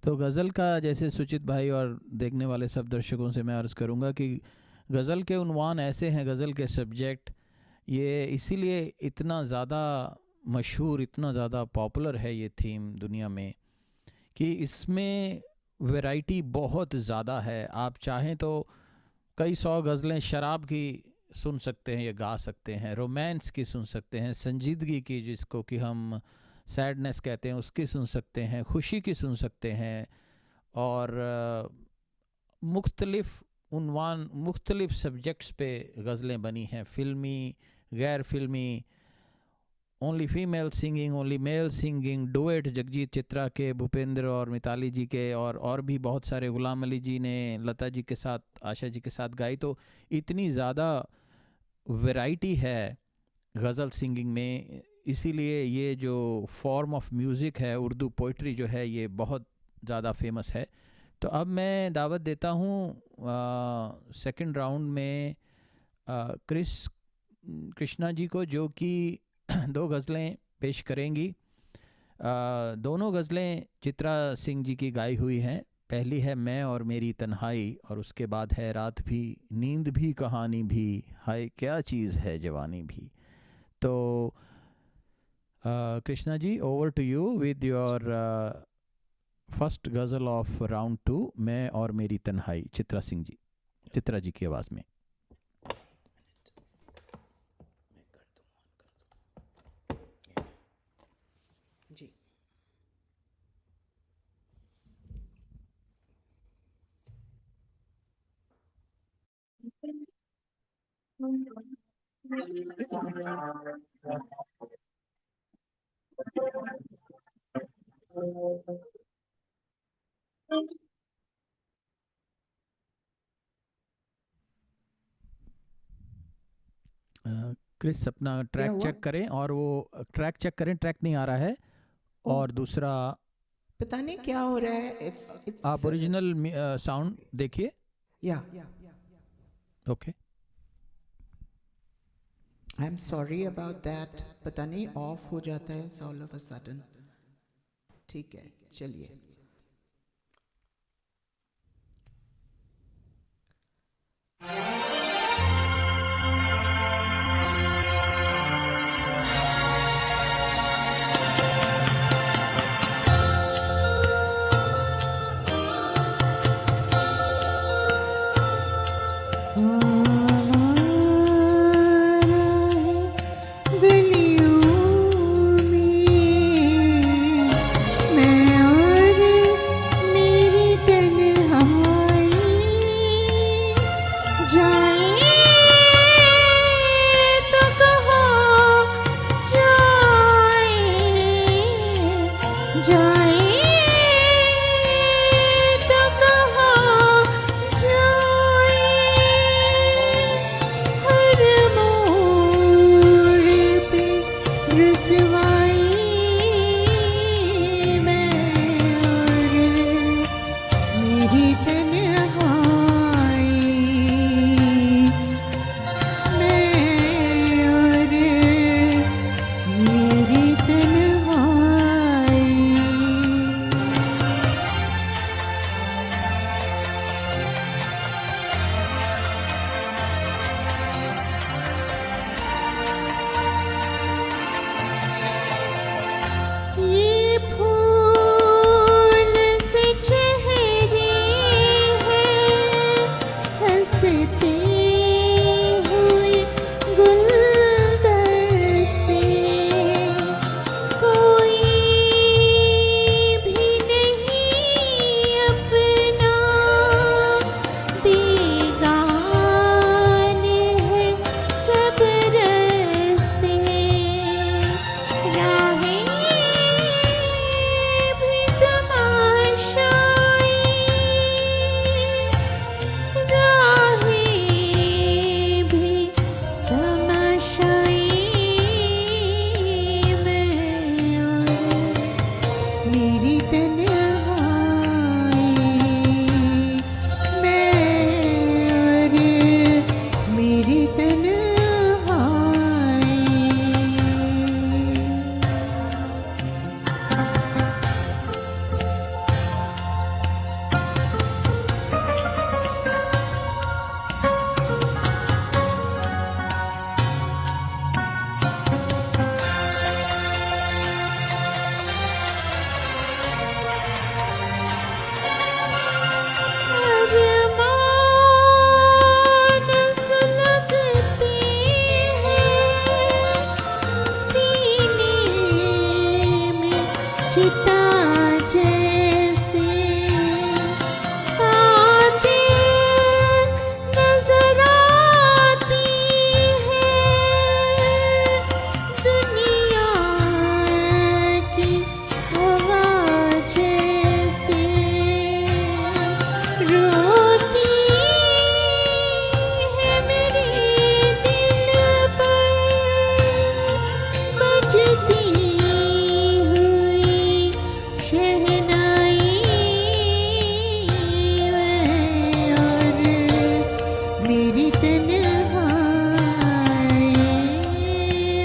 तो गज़ल का, जैसे सुचित भाई और देखने वाले सब दर्शकों से मैं अर्ज़ करूँगा कि गज़ल के उन्वान ऐसे हैं, गज़ल के सब्जेक्ट ये इसीलिए इतना ज़्यादा मशहूर, इतना ज़्यादा पॉपुलर है ये थीम दुनिया में, कि इसमें वैरायटी बहुत ज़्यादा है। आप चाहें तो कई 100 गज़लें शराब की सुन सकते हैं, ये गा सकते हैं, रोमांस की सुन सकते हैं, संजीदगी की जिसको कि हम सैडनेस कहते हैं उसकी सुन सकते हैं, खुशी की सुन सकते हैं, और मुख्तलिफ़ उन्वान, मुख्तलिफ़ सब्जेक्ट्स पे गज़लें बनी हैं, फ़िल्मी, गैर फ़िल्मी, only female singing, only mail singing, duet Jagjit Chitra के, भूपेंद्र और मिताली जी के, और भी बहुत सारे, गुलाम अली जी ने लता जी के साथ, आशा जी के साथ गाई। तो इतनी ज़्यादा वैरायटी है गज़ल सिंगिंग में, इसीलिए ये जो फॉर्म ऑफ म्यूज़िक है, उर्दू पोइट्री जो है, ये बहुत ज़्यादा फेमस है। तो अब मैं दावत देता हूँ सेकंड राउंड में कृष्णा जी को, जो कि 2 गज़लें पेश करेंगी। दोनों गज़लें चित्रा सिंह जी की गाई हुई हैं। पहली है मैं और मेरी तन्हाई, और उसके बाद है रात भी, नींद भी, कहानी भी, हाय क्या चीज़ है जवानी भी। तो Krishna ji, over to you with your first ghazal of round 2, मैं और मेरी तन्हाई, चित्रा जी की आवाज़ में। जी। क्रिस अपना ट्रैक हुआ? चेक करें, और वो ट्रैक चेक करें, ट्रैक नहीं आ रहा है। और दूसरा, पता नहीं क्या हो रहा है। it's आप ओरिजिनल साउंड देखिए। या okay, I am sorry about that. पता नहीं ऑफ हो जाता है ऑल ऑफ अ सडन। ठीक है, चलिए। गलियों चिता जैसे कातिल नजर आती है दुनिया की हवा जैसे रोती है मेरे दिल पर बजती हुई शहनाई में और मेरी तन्हाई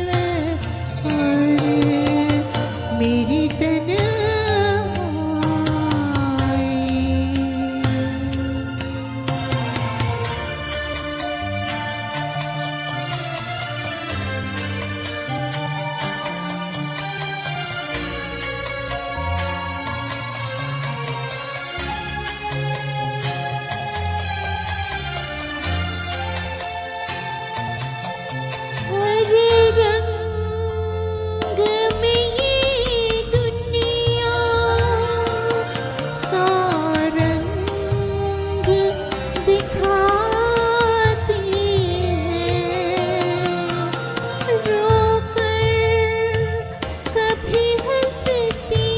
में और मेरी तन्हाई। हर रंग में ये दुनिया सा रंग दिखाती है रोकर कभी हंसती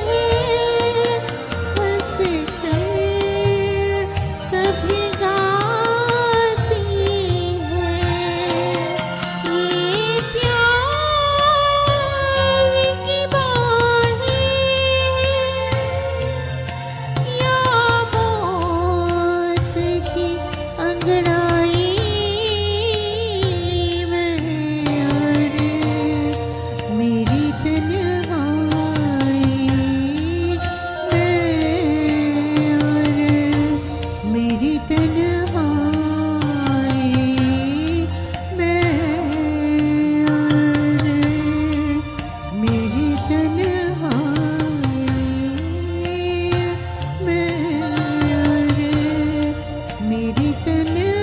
है हंसकर कभी गाती है ये प्यार की बाहें या मौत की अंगड़ाई में और मेरी तन्हाई में और मेरी तन्हाई में और मेरी तन्हाई में और मेरी तन्हाई।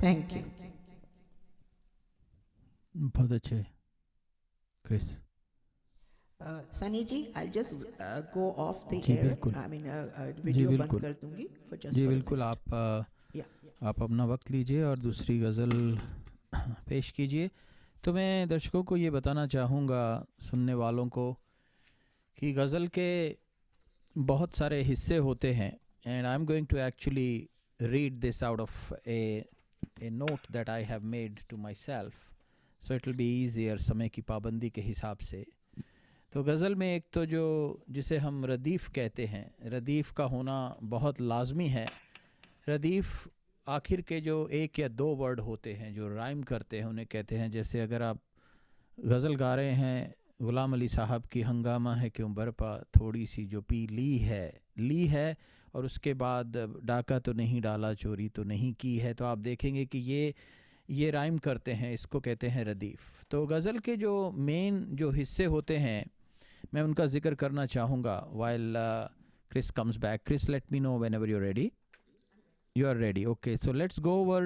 Thank you. बहुत अच्छे Chris. Sunny ji, I just go off the ji, air, बिल्कुल। आई मीन वीडियो बंद बिल्कुल। कर दूंगी for just ji for a बिल्कुल, आप अपना वक्त लीजिए और दूसरी गज़ल पेश कीजिए। तो मैं दर्शकों को ये बताना चाहूँगा, सुनने वालों को, कि गज़ल के बहुत सारे हिस्से होते हैं and I am going to actually read this out of a note that I have made to myself, so it will be easier समय की पाबंदी के हिसाब से। तो गज़ल में एक तो जो जिसे हम रदीफ़ कहते हैं, रदीफ़ का होना बहुत लाजमी है। रदीफ़ आखिर के जो एक या दो वर्ड होते हैं जो राइम करते हैं उन्हें कहते हैं। जैसे अगर आप गज़ल गा रहे हैं, ग़ुलाम अली साहब की हंगामा है क्यों बरपा, थोड़ी सी जो पी ली है और उसके बाद डाका तो नहीं डाला, चोरी तो नहीं की है, तो आप देखेंगे कि ये राइम करते हैं, इसको कहते हैं रदीफ़। तो गज़ल के जो मेन जो हिस्से होते हैं मैं उनका ज़िक्र करना चाहूँगा while Kris comes back. Kris, let me know whenever you are ready. You are ready. Okay, so let's go over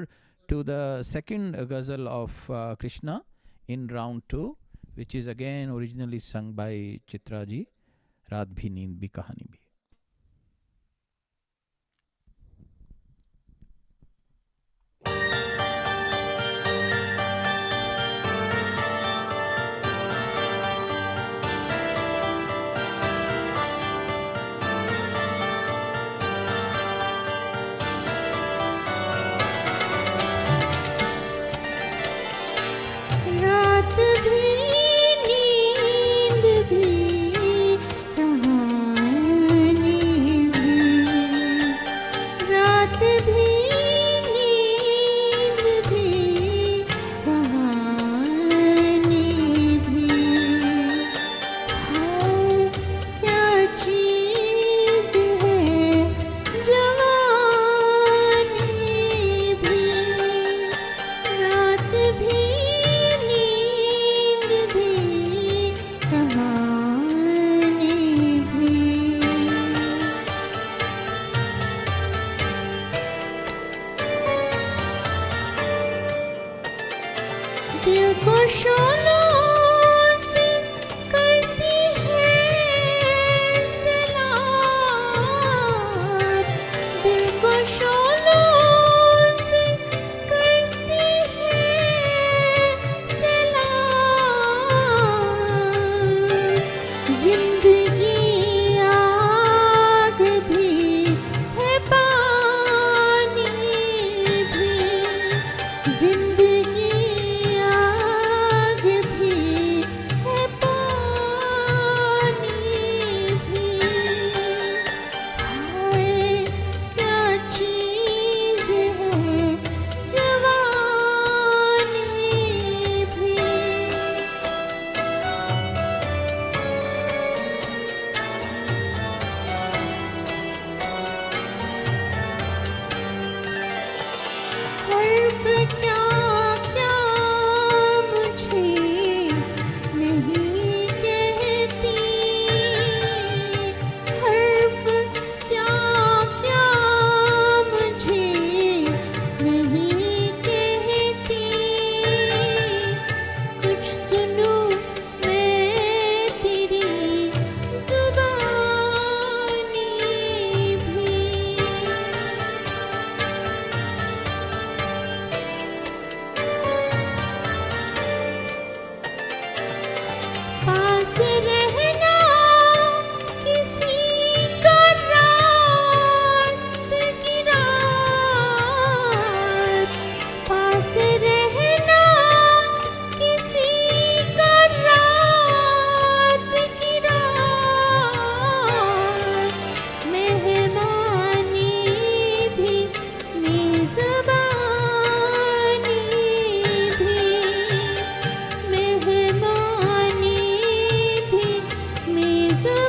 to the second ghazal of Krishna in round 2, which is again originally sung by Chitra ji, Raat Bhi Neend Bhi Kahani Bhi। रात भी नींद भी कहाँ दिल को शोलों से करती है सलाम, दिल को शोलों से करती है सलाम। जिंदगी आग भी है पानी भी, जिंदगी आग भी है पानी भी। हाय क्या चीज़ है जवानी भी। हर्फ क्या क्या मुझे नहीं कहती, हर्फ क्या क्या मुझे नहीं कहती। कुछ सुनूं मैं तेरी जुबानी भी। पास रहना किसी का रात की रात, पास रहना किसी का रात की रात। मेहमानी भी मेज़बानी भी, मेहमानी भी मेज़बानी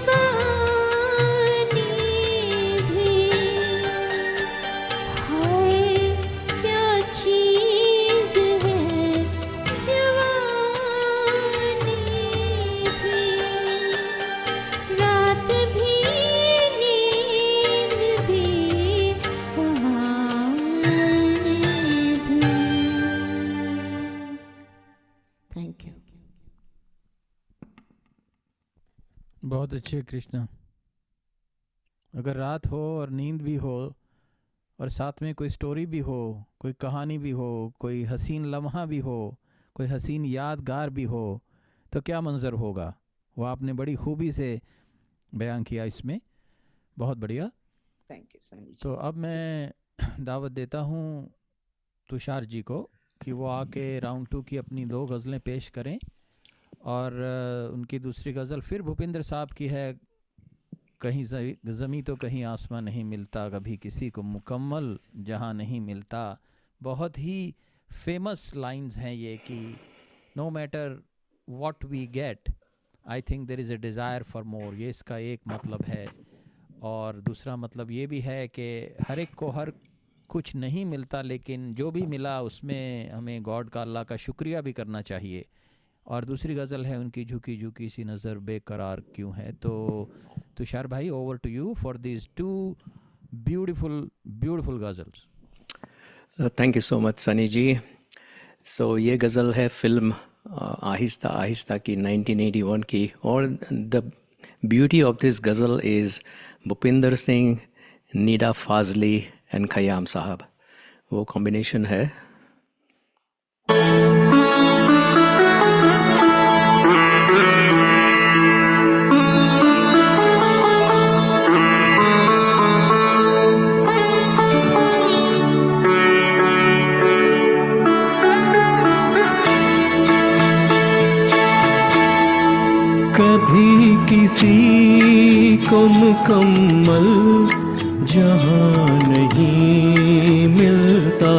भी। हाय क्या चीज़ है जवानी भी। रात भी नींद भी कहानी भी। Thank you. बहुत अच्छे कृष्णा। अगर रात हो और नींद भी हो और साथ में कोई स्टोरी भी हो, कोई कहानी भी हो, कोई हसीन लम्हा भी हो, कोई हसीन यादगार भी हो, तो क्या मंज़र होगा, वो आपने बड़ी खूबी से बयान किया इसमें। बहुत बढ़िया। थैंक यू सनी जी। तो अब मैं दावत देता हूँ तुषार जी को कि वो आके राउंड 2 की अपनी 2 गज़लें पेश करें, और उनकी दूसरी गज़ल फिर भूपिंदर साहब की है, कहीं ज़मी तो कहीं आसमां नहीं मिलता, कभी किसी को मुकम्मल जहां नहीं मिलता। बहुत ही फेमस लाइंस हैं ये कि no matter what we get, I think there is a desire for more. ये इसका एक मतलब है, और दूसरा मतलब ये भी है कि हर एक को हर कुछ नहीं मिलता, लेकिन जो भी मिला उसमें हमें गॉड का, अल्लाह का शुक्रिया भी करना चाहिए। और दूसरी गज़ल है उनकी, झुकी झुकी सी नज़र बेकरार क्यों है। तो तुषार भाई, over to you for this 2 beautiful ghazals. Thank you so much Sunny ji. So ये गज़ल है फिल्म आहिस्ता आहिस्ता की 1981 की, और the beauty of this ghazal is Bhupinder Singh, Nida Fazli and Khayyam Sahab, वो कॉम्बिनेशन है। कभी किसी को मुकम्मल जहां नहीं मिलता,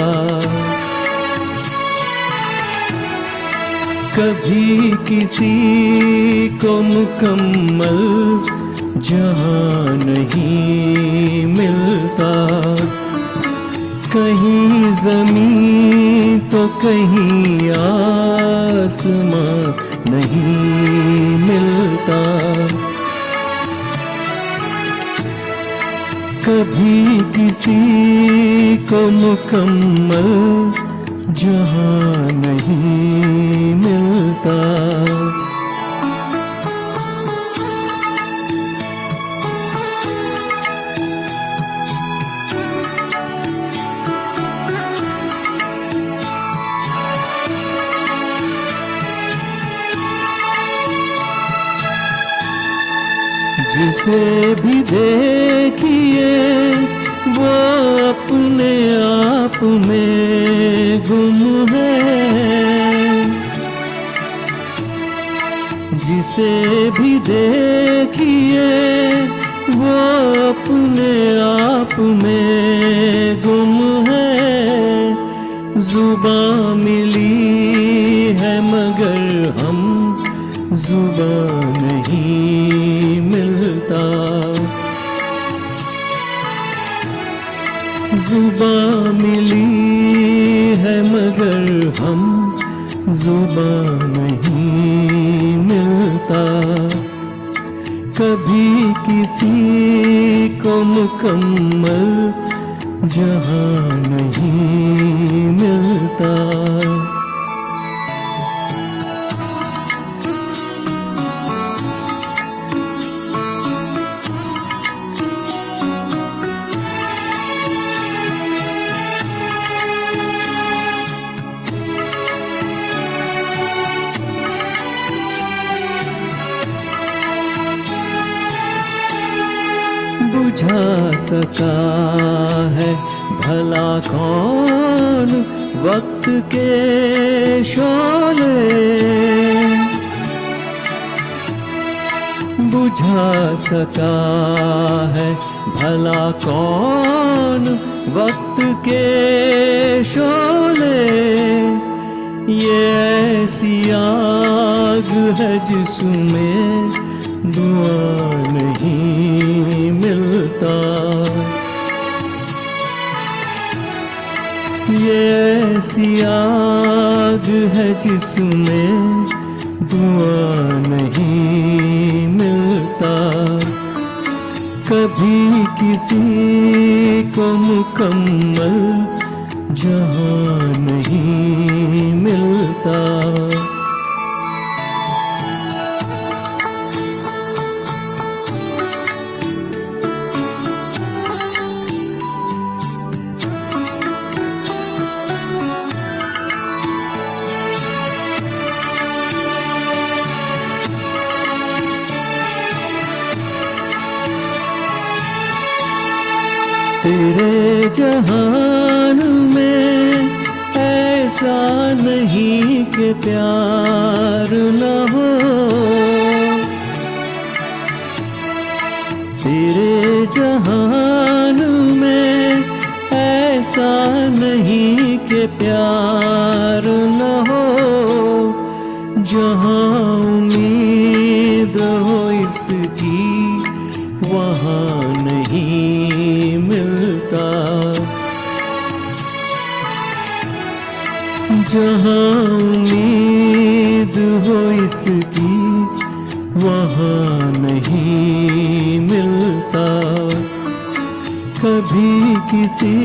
कभी किसी को मुकम्मल जहां नहीं मिलता। कहीं ज़मीं तो कहीं आसमां नहीं मिलता। कभी किसी को मुकम्मल जहाँ नहीं मिलता। जिसे भी देखिए वो अपने आप में गुम है। जिसे भी देखिए वो अपने आप में गुम है। जुबां मिली है मगर हम जुबां नहीं मिलता। जुबां मिली है मगर हम जुबां नहीं मिलता। कभी किसी को मुकम्मल जहां नहीं मिलता। बुझा सका है भला कौन वक्त के शोले। बुझा सका है भला कौन वक्त के शोले। ये ऐसी आग है जिसमें धुआं नहीं मिलता। ये ऐसी आग है जिसमें धुआं नहीं मिलता। कभी किसी को मुकम्मल जहां नहीं मिलता। तेरे जहान में ऐसा नहीं कि प्यार न हो। तेरे जहान में ऐसा नहीं कि प्यार न हो। जहाँ उम्मीद हो इसकी वहाँ नहीं मिलता। जहाँ उम्मीद हो इसकी वहाँ नहीं मिलता। कभी किसी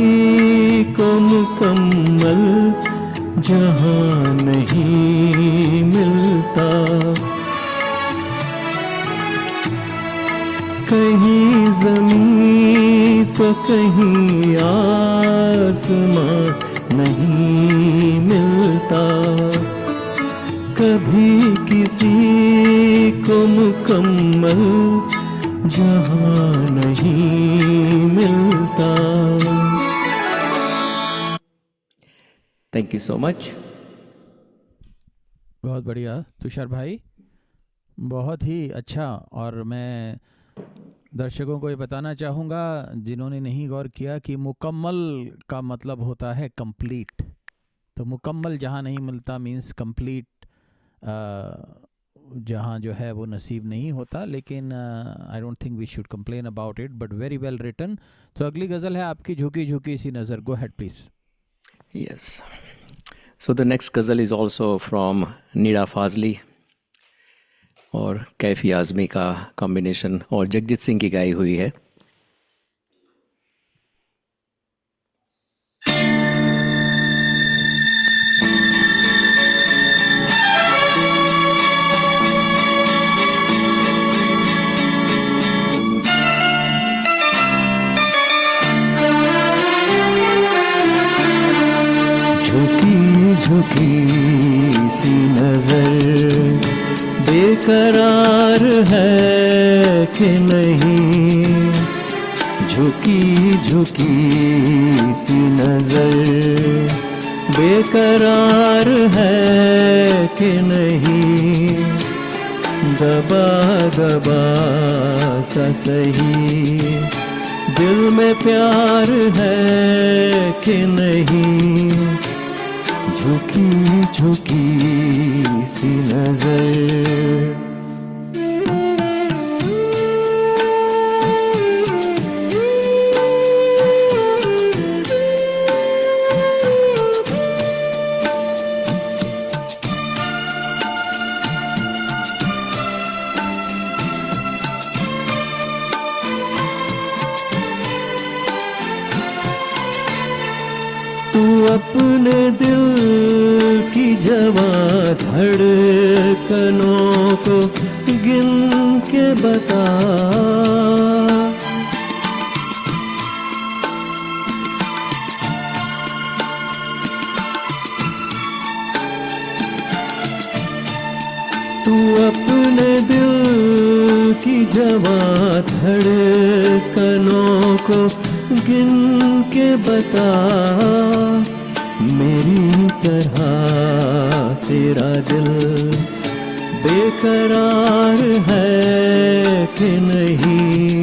को मुकम्मल जहां नहीं मिलता। कहीं ज़मीं तो कहीं आसमां नहीं मिलता। कभी किसी को मुकम्मल जहां नहीं मिलता। Thank you so much. बहुत बढ़िया तुषार भाई, बहुत ही अच्छा। और मैं दर्शकों को ये बताना चाहूँगा जिन्होंने नहीं गौर किया कि मुकम्मल का मतलब होता है कंप्लीट। तो मुकम्मल जहाँ नहीं मिलता मीन्स कंप्लीट जहाँ जो है वो नसीब नहीं होता। लेकिन I don't think we should complain about it, but very well written. तो अगली गज़ल है आपकी झुकी झुकी सी नज़र। Go ahead please. Yes. So the next ghazal is also from Nida Fazli और कैफी आज़मी का कॉम्बिनेशन और जगजीत सिंह की गाई हुई है। झुकी झुकी सी नजर बेकरार है कि नहीं, झुकी झुकी सी नजर बेकरार है कि नहीं, दबा दबा सा सही दिल में प्यार है कि नहीं, झुकी झुकी सी नजर। तू अपने दिल की जवां धड़कनों को गिन के बता, तू अपने दिल की जवां धड़कनों को गिन के बता, मेरी तरह तेरा दिल बेकरार है कि नहीं,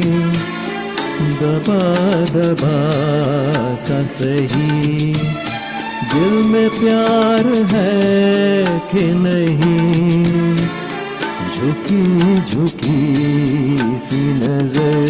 दबा दबा सा सही दिल में प्यार है कि नहीं, झुकी झुकी सी नजर।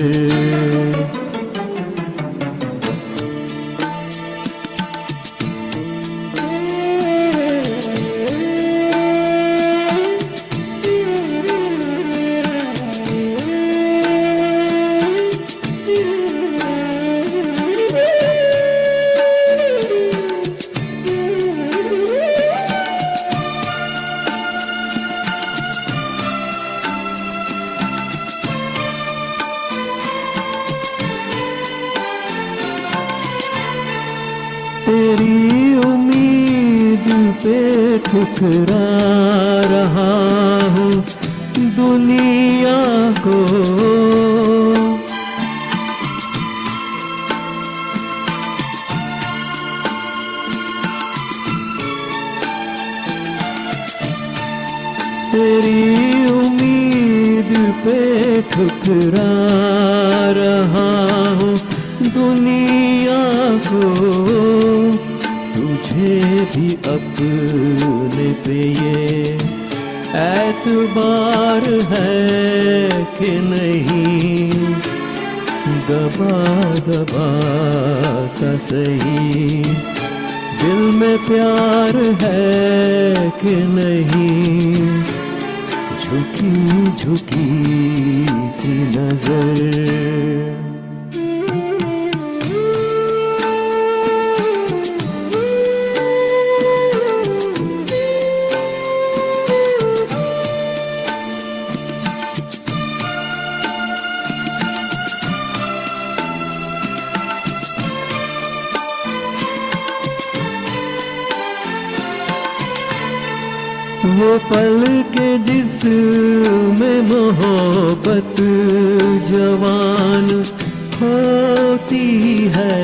तेरी उम्मीद पे ठुकरा रहा हूँ दुनिया को, तेरी उम्मीद पे ठुकरा रहा हूँ दुनिया को, तुझे भी अपने पे ये एतबार है कि नहीं, दबा दबा सा सही दिल में प्यार है कि नहीं, झुकी झुकी सी नजर। वो पल के जिसमें मोहब्बत जवान होती है,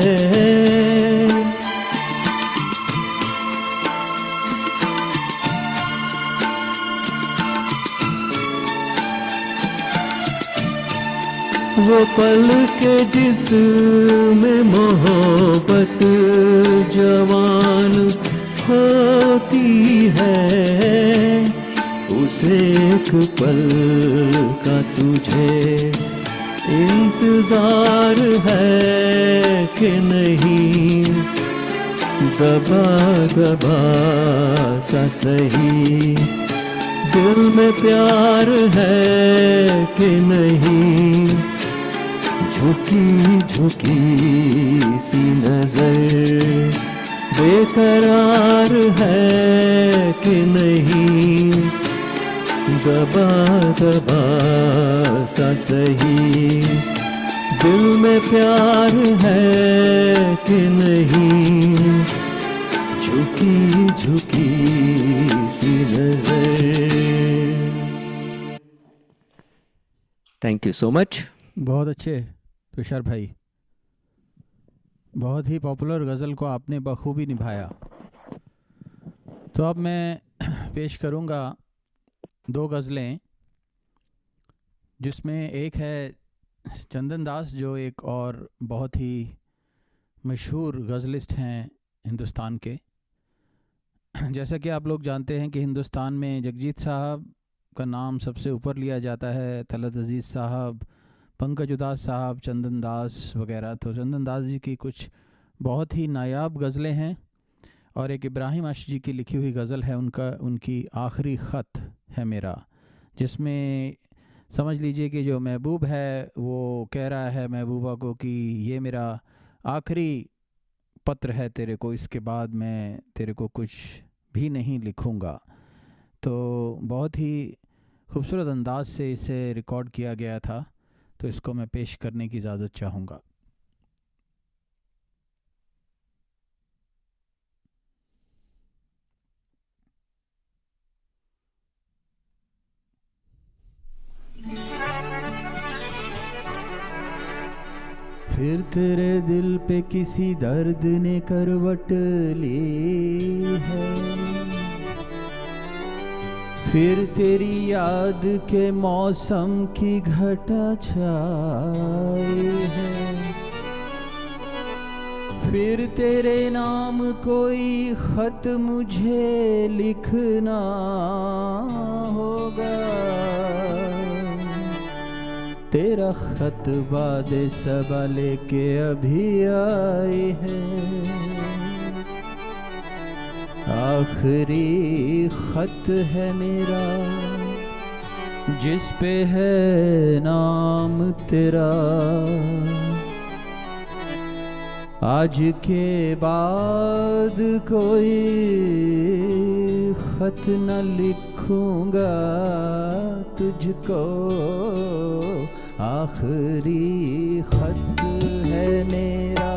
वो पल के जिसमें मोहब्बत जवान होती है, उस एक पल का तुझे इंतजार है कि नहीं, दबा दबा सा सही दिल में प्यार है कि नहीं, झुकी झुकी सी नजर बेकरार है कि नहीं, दबा दबा सा सही दिल में प्यार है कि नहीं, झुकी झुकी सी नजर। Thank you so much. बहुत अच्छे तुषार भाई, बहुत ही पॉपुलर गज़ल को आपने बखूबी निभाया। तो अब मैं पेश करूँगा 2 गज़लें, जिसमें एक है चंदन दास, जो एक और बहुत ही मशहूर गज़लिस्ट हैं हिंदुस्तान के। जैसा कि आप लोग जानते हैं कि हिंदुस्तान में जगजीत साहब का नाम सबसे ऊपर लिया जाता है, तलत अज़ीज़ साहब, पंकज उदास साहब, चंदन दास वगैरह। तो चंदन दास जी की कुछ बहुत ही नायाब गज़लें हैं, और एक इब्राहिम आशिक़ जी की लिखी हुई गज़ल है उनकी आखिरी ख़त है मेरा, जिसमें समझ लीजिए कि जो महबूब है वो कह रहा है महबूबा को कि ये मेरा आखिरी पत्र है तेरे को, इसके बाद मैं तेरे को कुछ भी नहीं लिखूँगा। तो बहुत ही खूबसूरत अंदाज से इसे रिकॉर्ड किया गया था, तो इसको मैं पेश करने की इजाज़त चाहूँगा। फिर तेरे दिल पे किसी दर्द ने करवट ली है, फिर तेरी याद के मौसम की घटा छाई है, फिर तेरे नाम कोई खत मुझे लिखना होगा, तेरा खत बाद सबा लेके अभी आई है, आखिरी खत है मेरा जिस पे है नाम तेरा, आज के बाद कोई खत न लिखूंगा तुझको, आखिरी खत है मेरा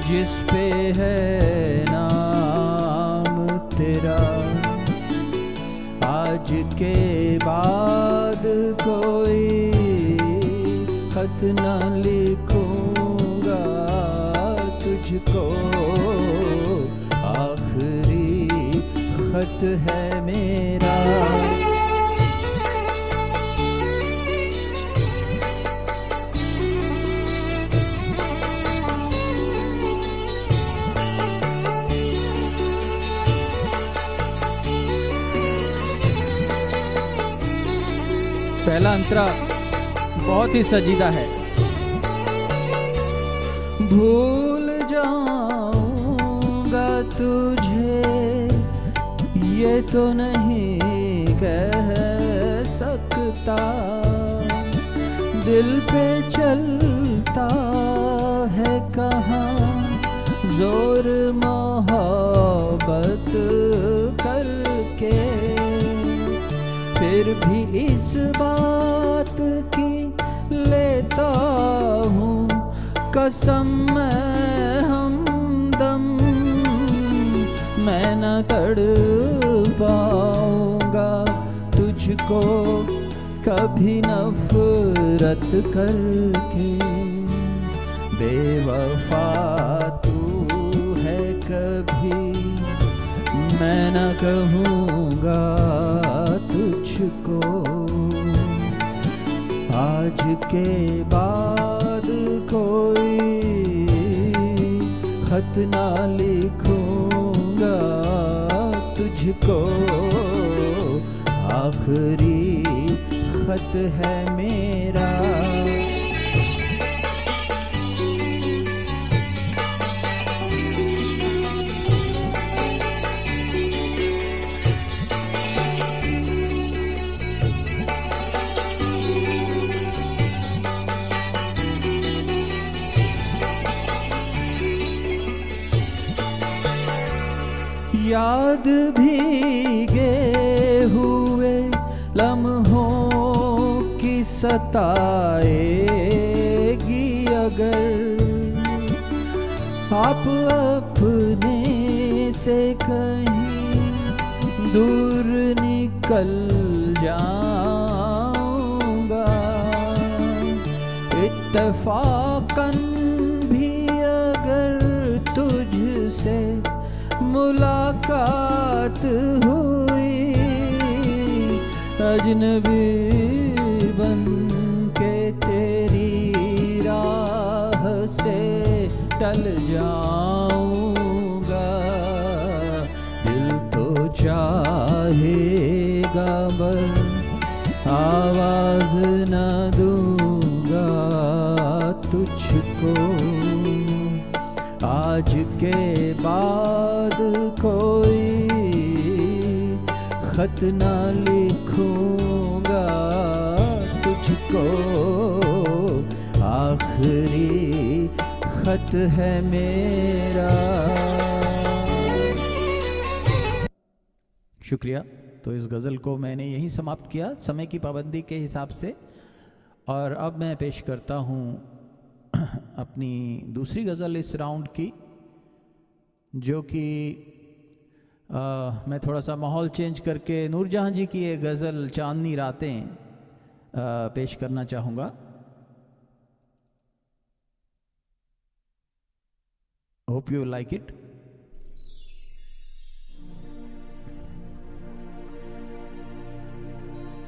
जिस पे है नाम तेरा, आज के बाद कोई खत न लिखूंगा तुझको, आखिरी खत है मेरा। पहला अंतरा बहुत ही सजीदा है। भूल जाऊंगा तुझे ये तो नहीं कह सकता, दिल पे चलता है कहाँ जोर मोहब्बत करके, फिर भी इस बात की लेता हूँ कसम मैं हमदम, मैं न तड़ पाऊँगा तुझको कभी नफरत करके, बेवफा तू है कभी मैं न कहूँगा तुझको, आज के बाद कोई खत ना लिखूंगा तुझको, आखिरी खत है मेरा। याद भीगे हुए लम्हों की सताएगी अगर, आप अपने से कहीं दूर निकल जाऊंगा, इत्तफाकन भी अगर तुझसे मुलाकात हुई, अजनबी बन के तेरी राह से टल जाऊंगा। दिल तो चाहेगा पर आवाज न दूंगा तुझको, आज के बाद कोई खत न लिखूंगा तुझको, आखिरी खत है मेरा। शुक्रिया। तो इस गज़ल को मैंने यहीं समाप्त किया समय की पाबंदी के हिसाब से, और अब मैं पेश करता हूँ अपनी दूसरी गज़ल इस राउंड की, जो कि मैं थोड़ा सा माहौल चेंज करके नूरजहां जी की ये गज़ल चांदनी रातें पेश करना चाहूँगा। Hope you like it.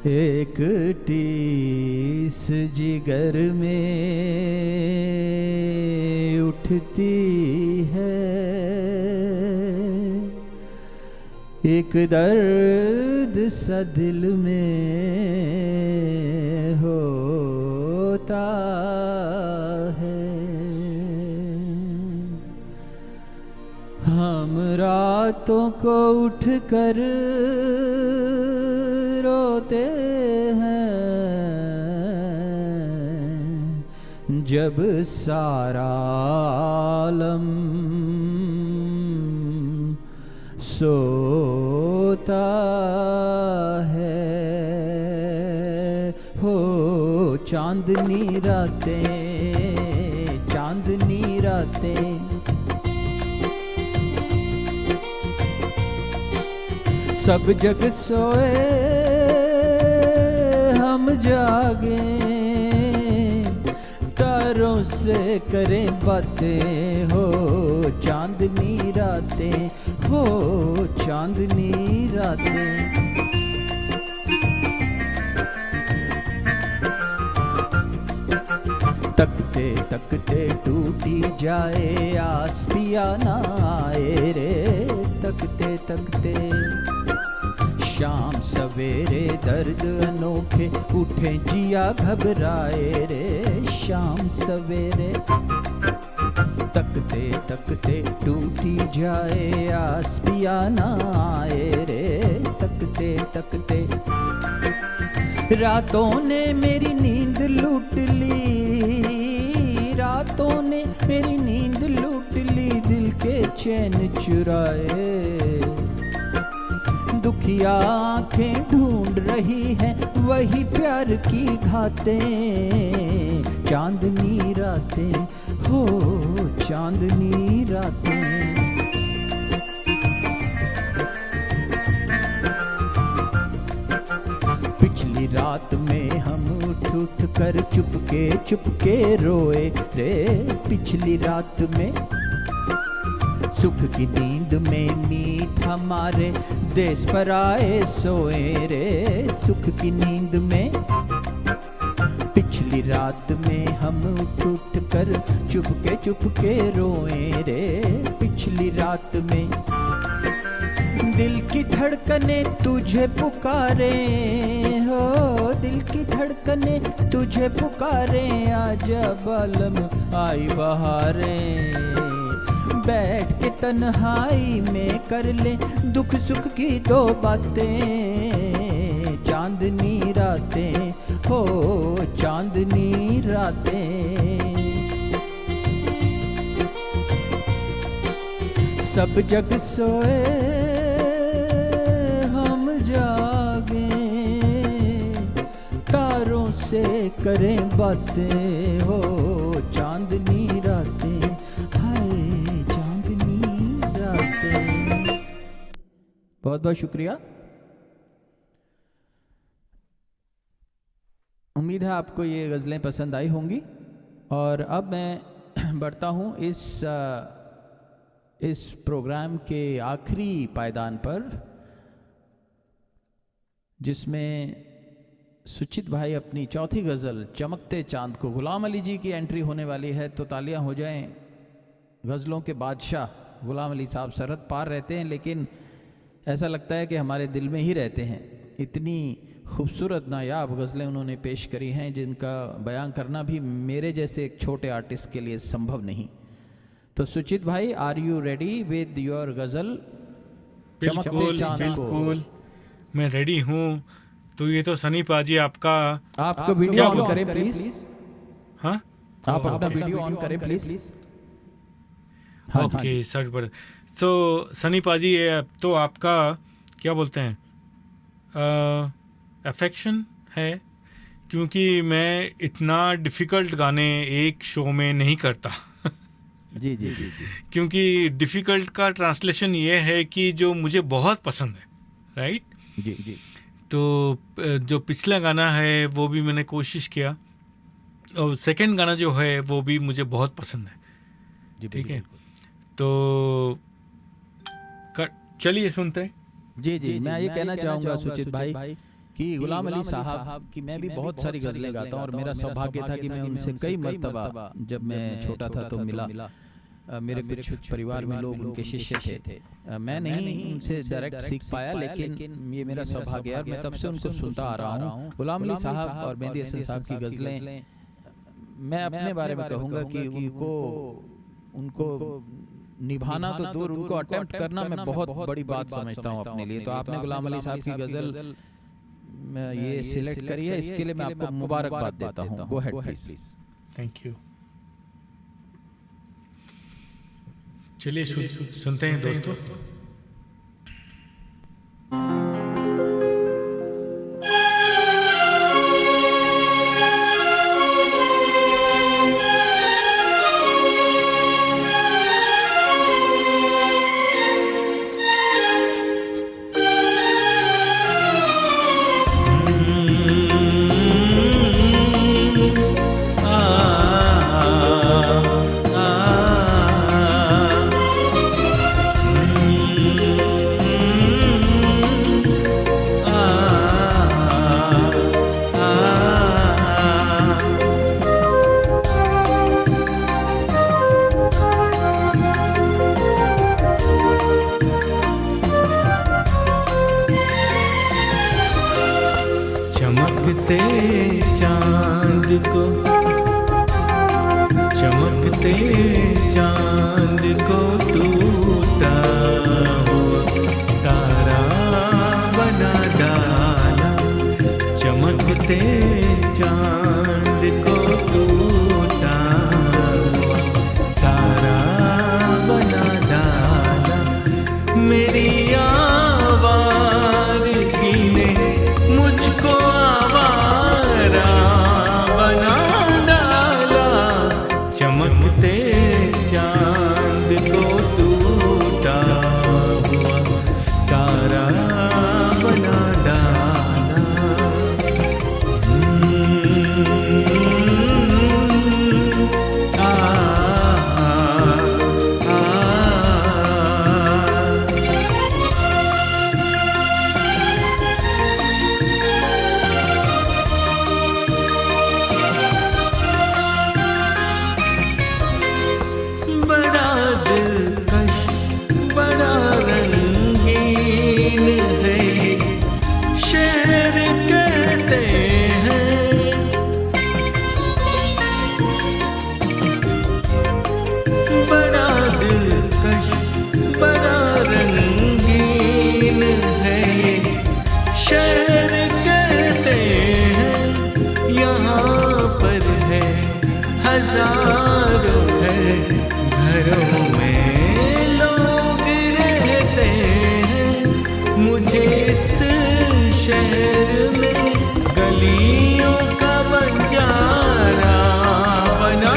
एक टीस जिगर में उठती है, एक दर्द सा दिल में होता है। हम रातों को उठ कर रोते हैं, जब सारा आलम सोता है। हो चांदनी रातें, चांदनी रातें, सब जग सोए हम जागे, तारों से करें बातें। हो चांदनी रातें, हो चांदनी रातें। तकते तकते टूटी जाए आस, पिया ना आए रे। तकते तकते शाम सवेरे दर्द अनोखे उठे, जिया घबराए रे। शाम सवेरे तकते तकते टूटी जाए आस, पिया ना आए रे। तकते तकते रातों ने मेरी नींद लूट ली, रातों ने मेरी नींद लूट ली, दिल के चैन चुराए। दुखिया आंखें ढूंढ रही हैं वही प्यार की घातें। चांदनी रातें, हो चांदनी रातें। पिछली रात में हम उठ उठ कर चुपके रोए रे। पिछली रात में सुख की नींद में मीत हमारे देश पर आए सोए रे। सुख की नींद में पिछली रात में हम उठ उठ कर चुपके रोए रे। पिछली रात में दिल की धड़कने तुझे पुकारे, हो दिल की धड़कने तुझे पुकारे। आजा बालम आई बहारें, बैठ के तन्हाई में कर ले दुख सुख की दो बातें। चांदनी रातें, हो चांदनी रातें। सब जग सोए हम जागे, तारों से करें बातें। हो चांदनी रातें, हाय बहुत बहुत शुक्रिया। उम्मीद है आपको ये गज़लें पसंद आई होंगी। और अब मैं बढ़ता हूँ इस प्रोग्राम के आखिरी पायदान पर, जिसमें सुचित भाई अपनी चौथी गज़ल चमकते चांद को, गुलाम अली जी की एंट्री होने वाली है। तो तालियां हो जाएं। गज़लों के बादशाह गुलाम अली साहब सरहद पार रहते हैं, लेकिन ऐसा लगता है कि हमारे दिल में ही रहते हैं। इतनी खूबसूरत नायाब गज़लें उन्होंने पेश करी हैं जिनका बयान करना भी मेरे जैसे एक छोटे आर्टिस्ट के लिए संभव नहीं। तो सुचित भाई, are you ready with your ghazal चमकते चांद को? बिल्कुल, मैं रेडी हूँ। तो ये तो सनी पाजी आपका, आपको वीडियो ऑन करें प्लीज। हाँ, आप अपना वीडियो ऑन करें प्लीज। हाँ, ओके सर। पर तो सनी पाजी, ये तो आपका क्या बोलते हैं, अफेक्शन है, क्योंकि मैं इतना डिफ़िकल्ट गाने एक शो में नहीं करता। जी जी जी जी। क्योंकि डिफ़िकल्ट का ट्रांसलेशन ये है कि जो मुझे बहुत पसंद है, राइट? जी जी। तो जो पिछला गाना है वो भी मैंने कोशिश किया, और सेकंड गाना जो है वो भी मुझे बहुत पसंद है। ठीक है, तो चलिए सुनते हैं। जी जी। मैं ये कहना चाहूँगा सुचित भाई कि गुलाम अली साहब की मैं भी बहुत सारी गज़लें गाता हूँ, और मेरा सौभाग्य था कि मैं उनसे कई मरतबा जब मैं छोटा था तो मिला। मेरे कुछ परिवार में लोग उनके शिष्य थे। मैं नहीं उनसे डायरेक्ट सीख पाया, लेकिन ये मेरा सौभाग्य है और मैं तब से उनको सुनता आ रहा हूँ। गुलाम अली साहब और मेहंदी हसन साहब की गज़लें, मैं अपने बारे में कहूँगा कि उनको निभाना तो दूर, उनको अटेम्प्ट करना मैं बहुत बड़ी बात समझता हूँ अपने लिए। तो आपने गुलाम अली साहब की गज़ल ये सिलेक्ट करी है, इसके लिए मैं आपको मुबारकबाद देता हूँ। Go ahead please. Thank you. चलिए सुनते हैं दोस्तों। चमकते चांद को, चमकते चांद को टूटा हुआ तारा बना डाला। चमकते चांद को टूटा हुआ तारा बना डाला। मेरी आवाज़ ने मुझको आवारा बना डाला। चमकते चांद को टूटा हुआ तारा बना डाला। बड़ा दिलकश, बड़ा रंगीन है शहर कहते हैं। बड़ा दिलकश, बड़ा रंगीन है शहर कहते हैं। यहाँ पर है हजारों घर, घरों में लोग रहते हैं। मुझे इस शहर में गलियों का बंजारा बना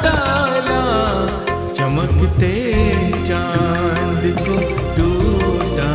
डाला। चमकते चांद को टूटा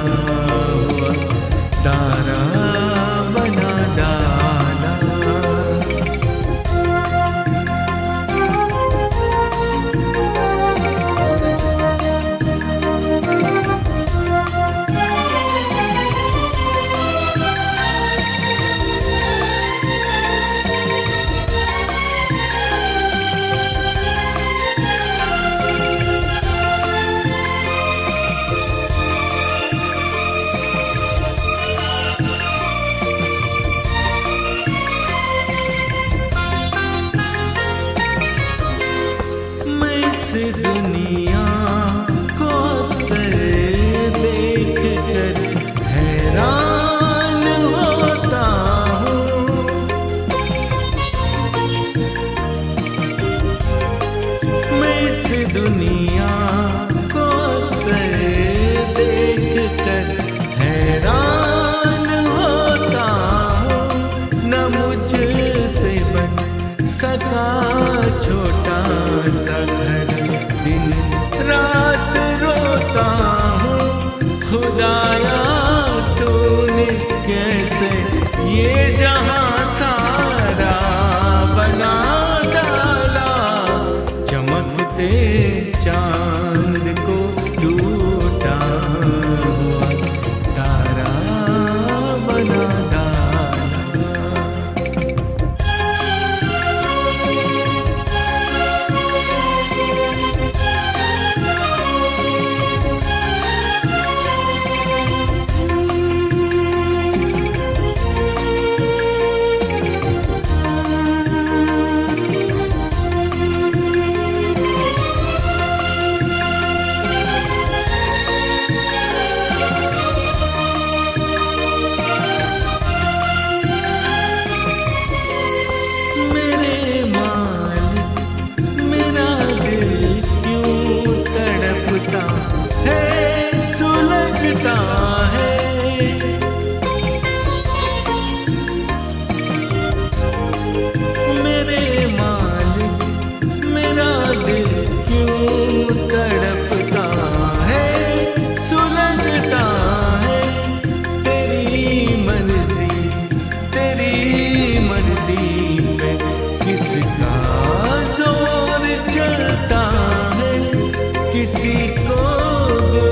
को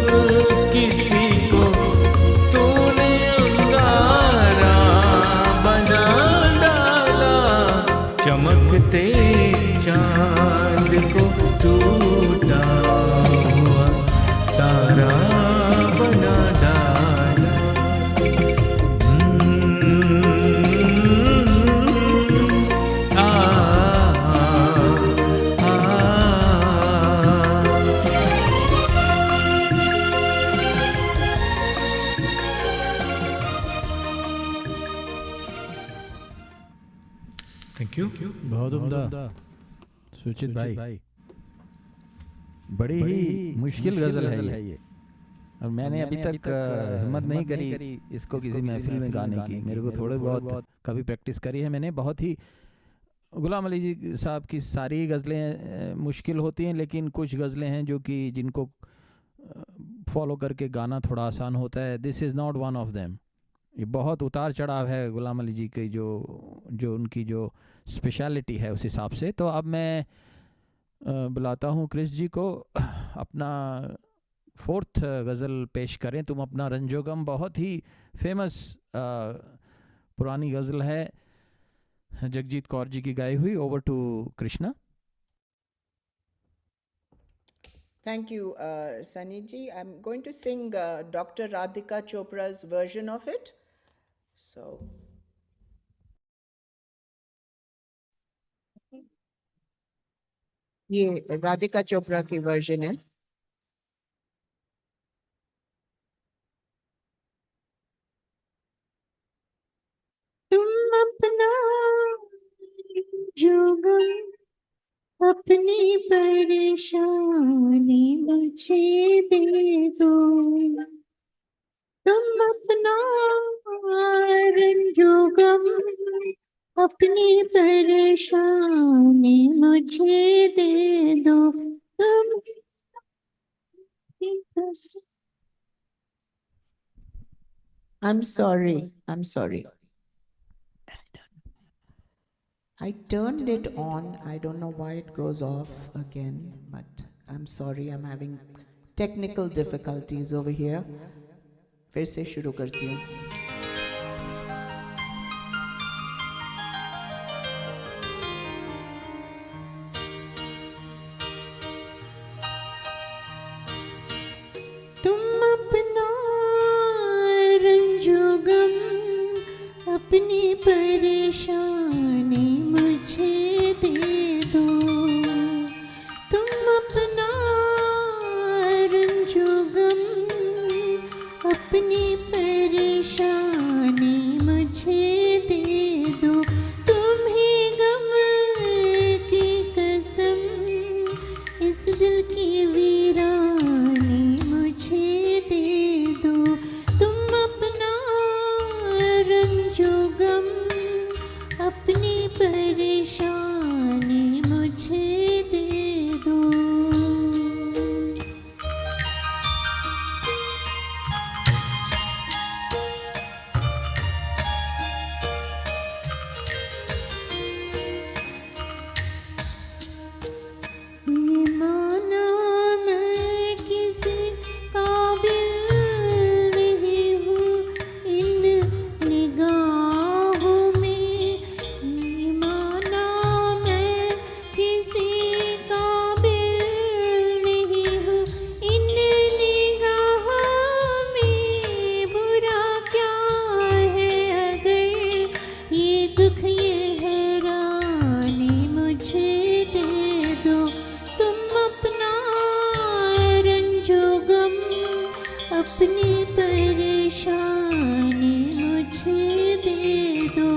गुल किसी को तूने अंगारा बना डाला, चमकते चांद को टूटा हुआ तारा बना डाला। आ, आ, थैंक यू। बहुत उम्दा सुचित भाई, बड़ी ही मुश्किल गजल है ये। और मैंने अभी तक हिम्मत नहीं करी इसको किसी महफिल में गाने की। मेरे को थोड़े बहुत कभी प्रैक्टिस करी है मैंने। बहुत ही गुलाम अली जी साहब की सारी गज़लें मुश्किल होती हैं, लेकिन कुछ गज़लें हैं जो कि जिनको फॉलो करके गाना थोड़ा आसान होता है। This is not one of them. ये बहुत उतार चढ़ाव है गुलाम अली जी की, जो उनकी जो स्पेशलिटी है उस हिसाब से। तो अब मैं बुलाता हूँ क्रिस जी को अपना 4th गज़ल पेश करें। तुम अपना रंजोगम, बहुत ही फेमस पुरानी गज़ल है, जगजीत कौर जी की गाई हुई। Over to Krishna. Thank you, Sunny ji. I'm going to sing Dr. Radhika Chopra's version of it. So, ये राधिका चोपड़ा की वर्जन है। तुम अपना जुगम अपनी परेशानी मुझे दे दो, तुम अपना रंजोगम अपनी परेशानी मुझे दे दो, तुम I'm sorry. I turned it on. I don't know why it goes off again, but I'm sorry. I'm having technical difficulties over here. फिर से शुरू करती हूँ। तुम अपना रंजोगम अपनी परेशानी मुझे दे दो, तुम अपना रंजोगम अपनी परेशानी मुझे दे दो, तुम्हें गम की कसम इस दिल की वीरानी मुझे दे दो, तुम अपना रंजोगम अपनी परेशानी मुझे दे दो। अपनी परेशानी मुझे दे दो।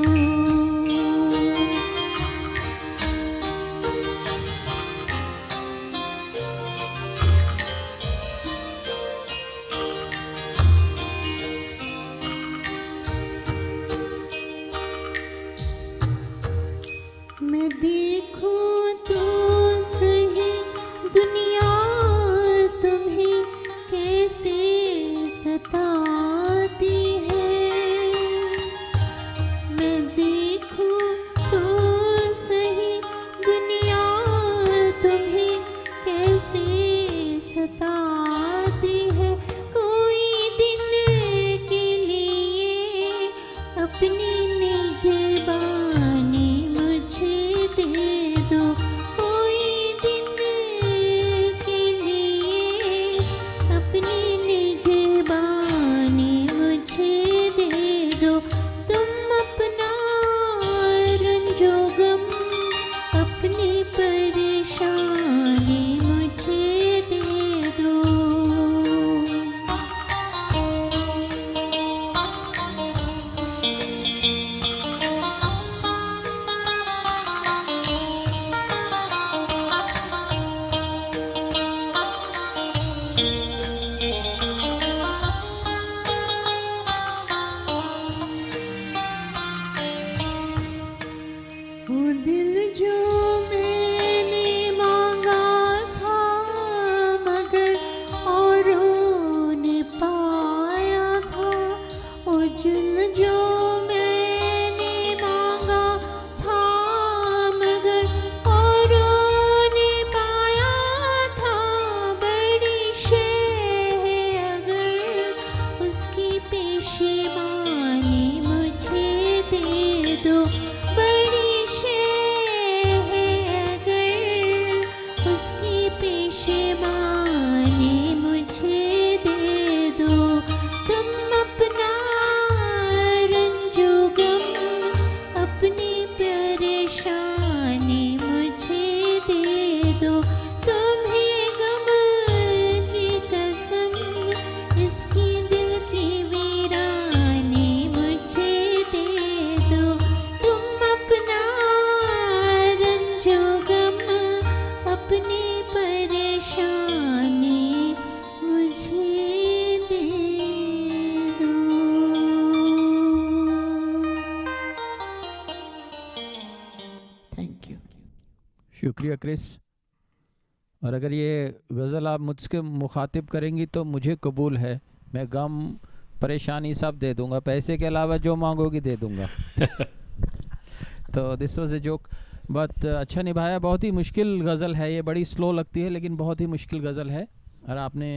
मैं देखूं तो सही दुनिया तुम्हें कैसे सताती आती है कोई दिन के लिए, अपनी निगहबानी मुझे दे दो। कोई दिन के लिए अपनी निगहबानी मुझे दे दो। तुम अपना रंजो गम, अपनी परेशानी मुझे दे दो। वो दिल जो मैंने मांगा था, मगर औरों ने पाया था। वो दिल जो मैंने मांगा था, मगर औरों ने पाया था। बड़ी शय है अगर उसकी पेशेमानी मुझे दे दो। बड़ी शय है अगर उसकी पेशेमानी मुझे दे दो। तुम अपना रंजो गम, अपनी परेशानी मुझे दे दो। तुम्हें गम की कसम, इसकी दिल की वीरानी मुझे दे दो। तुम अपना रंजो गम, अपनी परेशानी मुझे दे दो। Thank you. शुक्रिया क्रिस। और अगर ये गज़ल आप मुझसे मुखातिब करेंगी तो मुझे कबूल है, मैं गम परेशानी सब दे दूंगा, पैसे के अलावा जो मांगोगी दे दूंगा। तो दिस वाज ए जोक। बहुत अच्छा निभाया। बहुत ही मुश्किल गज़ल है ये, बड़ी स्लो लगती है लेकिन बहुत ही मुश्किल गज़ल है और आपने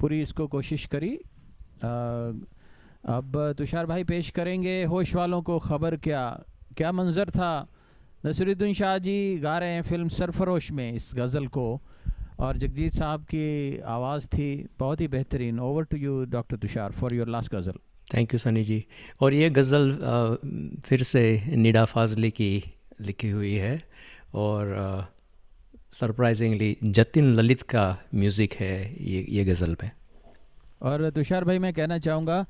पूरी इसको कोशिश करी। अब तुषार भाई पेश करेंगे होश वालों को खबर क्या। क्या मंज़र था। नसीरुद्दीन शाह जी गा रहे हैं फिल्म सरफरोश में इस गज़ल को, और जगजीत साहब की आवाज़ थी बहुत ही बेहतरीन। Over to you doctor Tushar for your last ghazal. Thank you Sunny ji. और ये गज़ल फिर से निडा फाजली की लिखी हुई है और सरप्राइजिंगली जतिन ललित का म्यूज़िक है ये गज़ल पे। और तुषार भाई मैं कहना चाहूँगा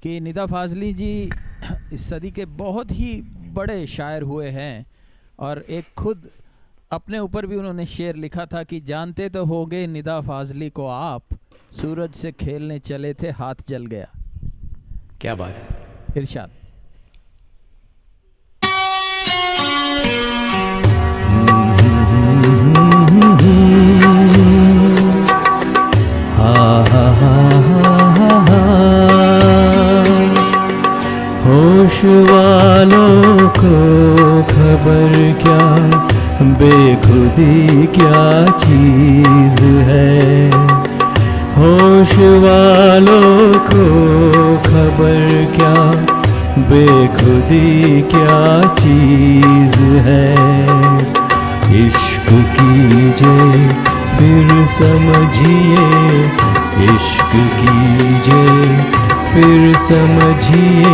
कि निदा फाजली जी इस सदी के बहुत ही बड़े शायर हुए हैं, और एक खुद अपने ऊपर भी उन्होंने शेर लिखा था कि जानते तो होगे निदा फाजली को आप, सूरज से खेलने चले थे हाथ जल गया। क्या बात है। इरशाद। होश वालों को खबर क्या, बेखुदी क्या चीज़ है। होश वालों को खबर क्या, बेखुदी क्या चीज़ है। इश्क कीजिए फिर समझिए, इश्क कीजिए फिर समझिए,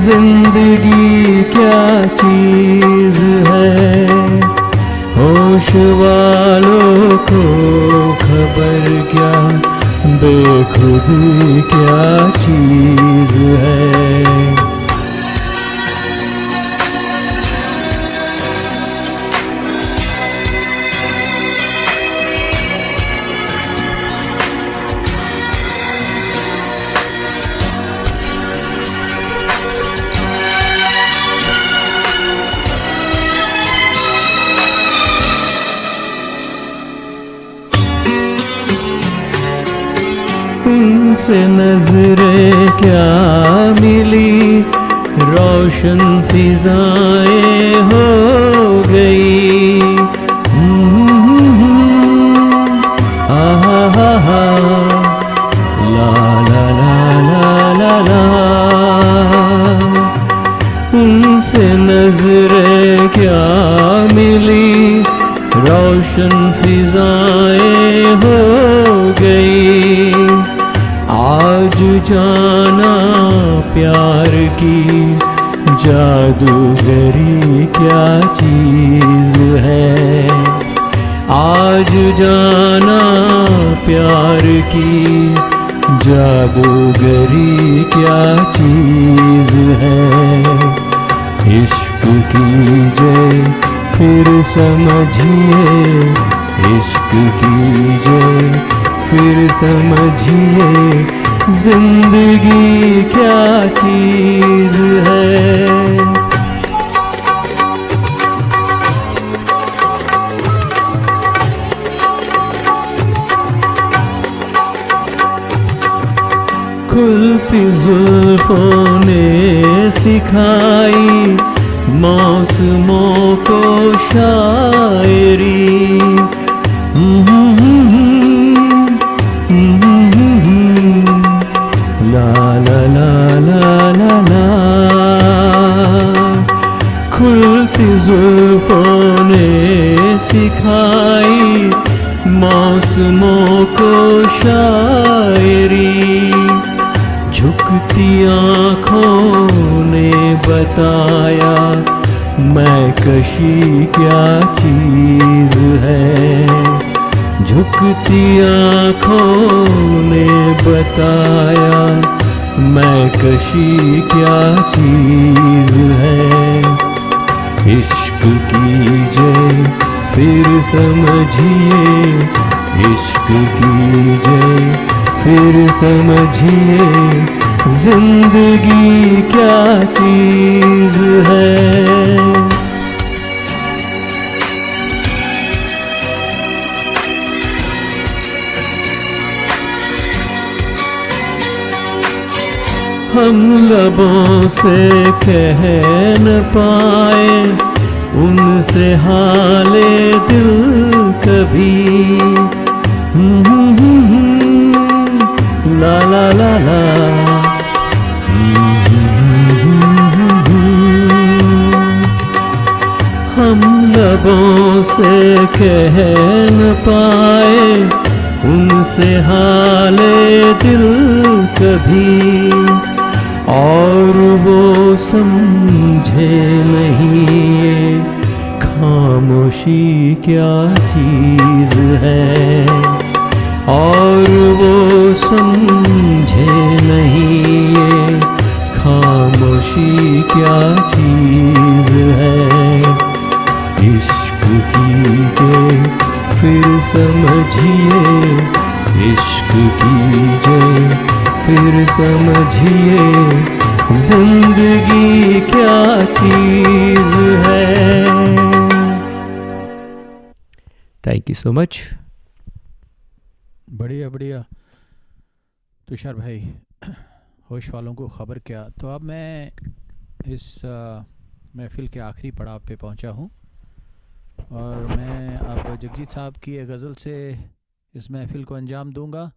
जिंदगी क्या चीज़ है। होश वालों को खबर क्या, बेखुदी क्या चीज़ है। उनसे नजरें क्या मिली, रोशन फिजाएं हो गई। नजरें क्या मिली, रोशन फिजाएं हो गई। आज जाना प्यार की जादूगरी क्या चीज है। आज जाना प्यार की जादूगरी क्या चीज है। इश्क कीजिए फिर समझिए, इश्क कीजिए फिर समझिए, जिंदगी क्या चीज है। खुलती जुल्फों ने सिखाई मौसमों को शायरी। ला ला ला ला ला ला। खुलती जुल्फों ने सिखाई मौसमों को शायरी। झुकती आँखों ने बताया मैं कशी क्या चीज है। झुकती आँखों ने बताया मैं कशी क्या चीज है। इश्क कीजिए फिर समझिए, इश्क कीजिए फिर समझिए, जिंदगी क्या चीज है। हम लबों से कह न पाए उनसे हाले दिल कभी। ला ला ला ला। हम लबों से कह न पाए उनसे हाले दिल कभी, और वो समझे नहीं ये खामोशी क्या चीज है। और वो समझे नहीं ये खामोशी क्या चीज है। इश्क कीजिए फिर समझिए, इश्क कीजिए फिर समझिए, जिंदगी क्या चीज है। Thank you so much. बढ़िया बढ़िया तुषार भाई, होश वालों को ख़बर क्या। तो अब मैं इस महफ़िल के आखिरी पड़ाव पे पहुंचा हूं और मैं अब जगजीत साहब की एक गज़ल से इस महफ़िल को अंजाम दूंगा।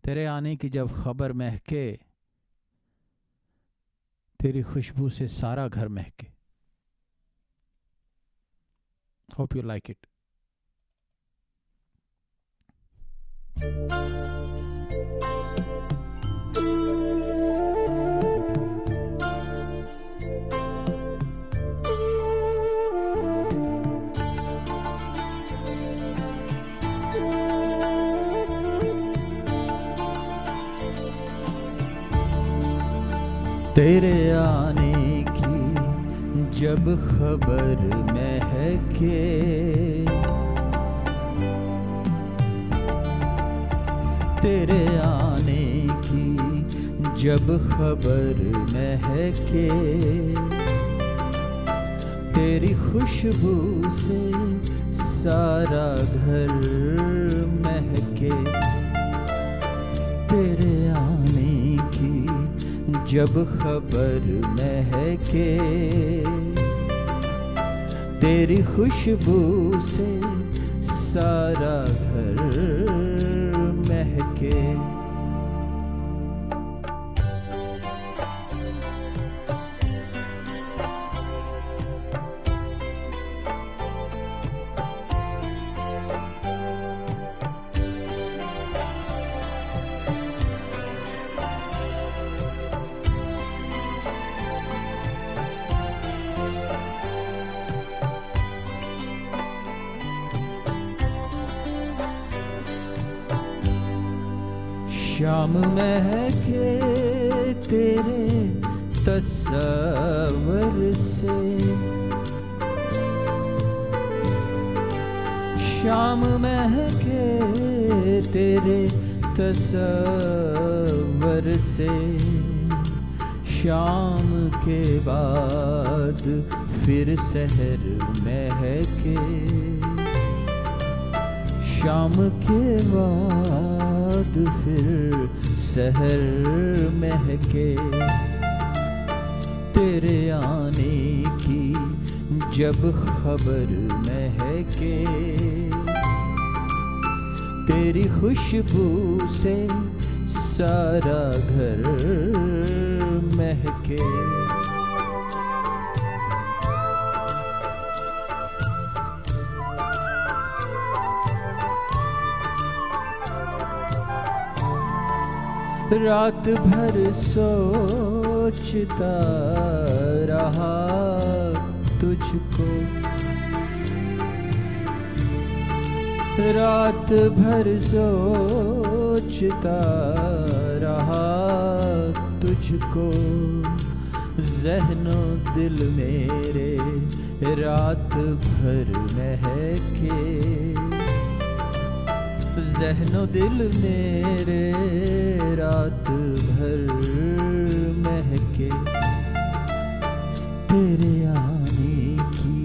तेरे आने की जब ख़बर महके, तेरी खुशबू से सारा घर महके। Hope you like it. तेरे आने की जब खबर महके, तेरे आने की जब खबर महके, तेरी खुशबू से सारा घर महके। तेरे आने की जब खबर महके, तेरी खुशबू से सारा घर महके। शाम महके तेरे तस्वर से, शाम महके तेरे तस्वर से, शाम के बाद फिर सहर महके, शाम के बाद फिर सहर महके, तेरे आने की जब खबर महके, तेरी खुशबू से सारा घर महके। रात भर सोचता रहा तुझको, रात भर सोचता रहा तुझको, ज़हनो दिल मेरे रात भर महके, ज़हनो दिल मेरे रात भर महके, तेरे आने की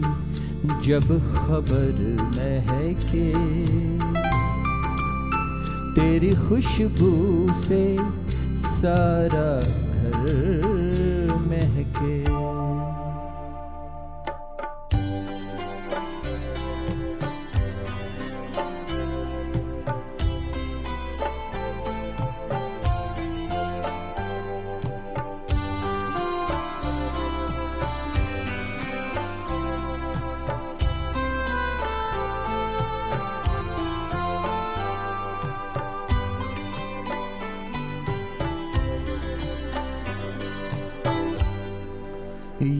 जब खबर महके, तेरी खुशबू से सारा घर महके।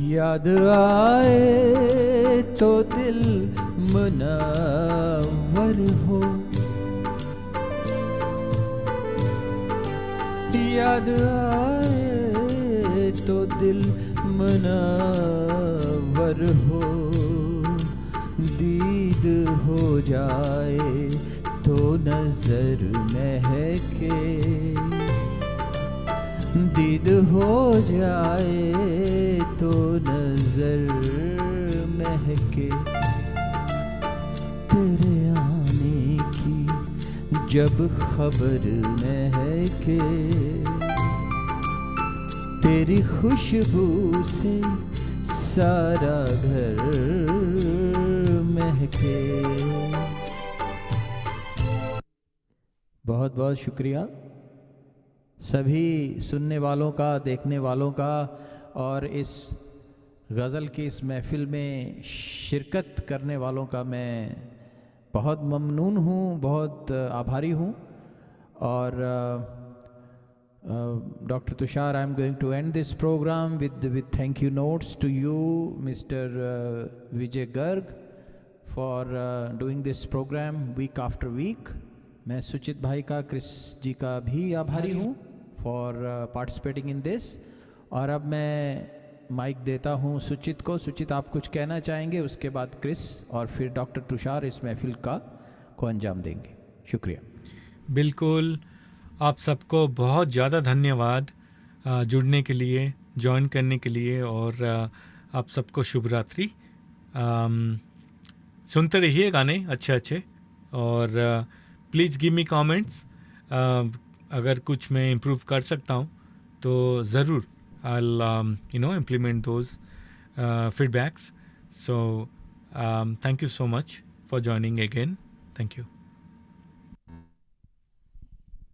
याद आए तो दिल मुनव्वर हो, याद आए तो दिल मुनव्वर हो, दीद हो जाए तो नजर महके, दीद हो जाए तो नजर महके, तेरे आने की जब खबर महके, तेरी खुशबू से सारा घर महके। बहुत बहुत शुक्रिया सभी सुनने वालों का, देखने वालों का, और इस गज़ल की इस महफ़िल में शिरकत करने वालों का मैं बहुत ममनून हूँ, बहुत आभारी हूँ। और Dr. Tushar, I'm going to end this program with thank you notes to you, Mr. Vijay Garg, for doing this program week after week. मैं सुचित भाई का, क्रिस जी का भी आभारी हूँ फॉर पार्टिसिपेटिंग इन दिस। और अब मैं माइक देता हूँ सुचित को। सुचित, आप कुछ कहना चाहेंगे, उसके बाद क्रिस और फिर डॉक्टर तुषार इस महफिल को अंजाम देंगे। शुक्रिया। बिल्कुल, आप सबको बहुत ज़्यादा धन्यवाद जुड़ने के लिए, ज्वाइन करने के लिए, और आप सबको शुभ रात्रि। सुनते रहिए गाने अच्छे अच्छे, और प्लीज़ गिव मी कमेंट्स। अगर कुछ मैं इम्प्रूव कर सकता हूँ तो ज़रूर I'll implement those feedbacks. So thank you so much for joining again. Thank you.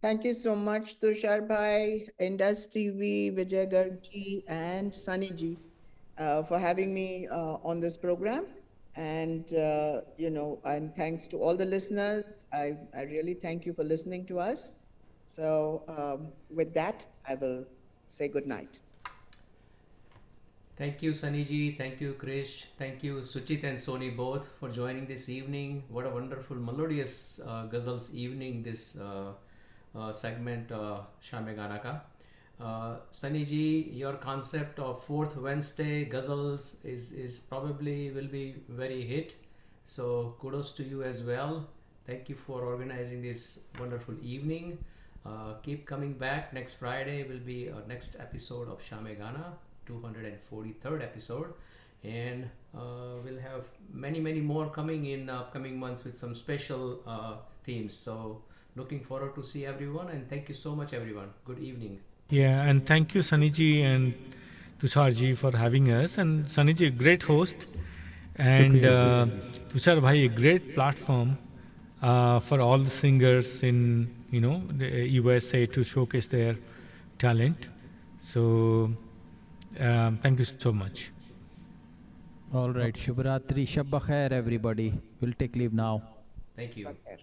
Thank you so much, Tushar Bhai, Indus TV, Vijay Garg ji, and Sunny ji for having me on this program. And, and thanks to all the listeners. I really thank you for listening to us. So with that, I will say good night. Thank you, Sunny ji. Thank you, Krish. Thank you, Suchit and Sony, both for joining this evening. What a wonderful, melodious ghazals evening this segment Shame Gana ka. Sunny ji, your concept of fourth Wednesday ghazals is probably will be very hit. So kudos to you as well. Thank you for organizing this wonderful evening. Keep coming back. Next Friday will be our next episode of Shame Gana, 243rd episode, and we'll have many more coming in upcoming months with some special themes. So looking forward to see everyone, and thank you so much everyone. Good evening. Yeah, and thank you Sunny ji and Tushar ji for having us. And Sunny ji, great host, and Tushar bhai, a great platform for all the singers in the USA to showcase their talent. So thank you so much. All right. Shubhratri, Shabba Khair, everybody. We'll take leave now. Thank you. Okay.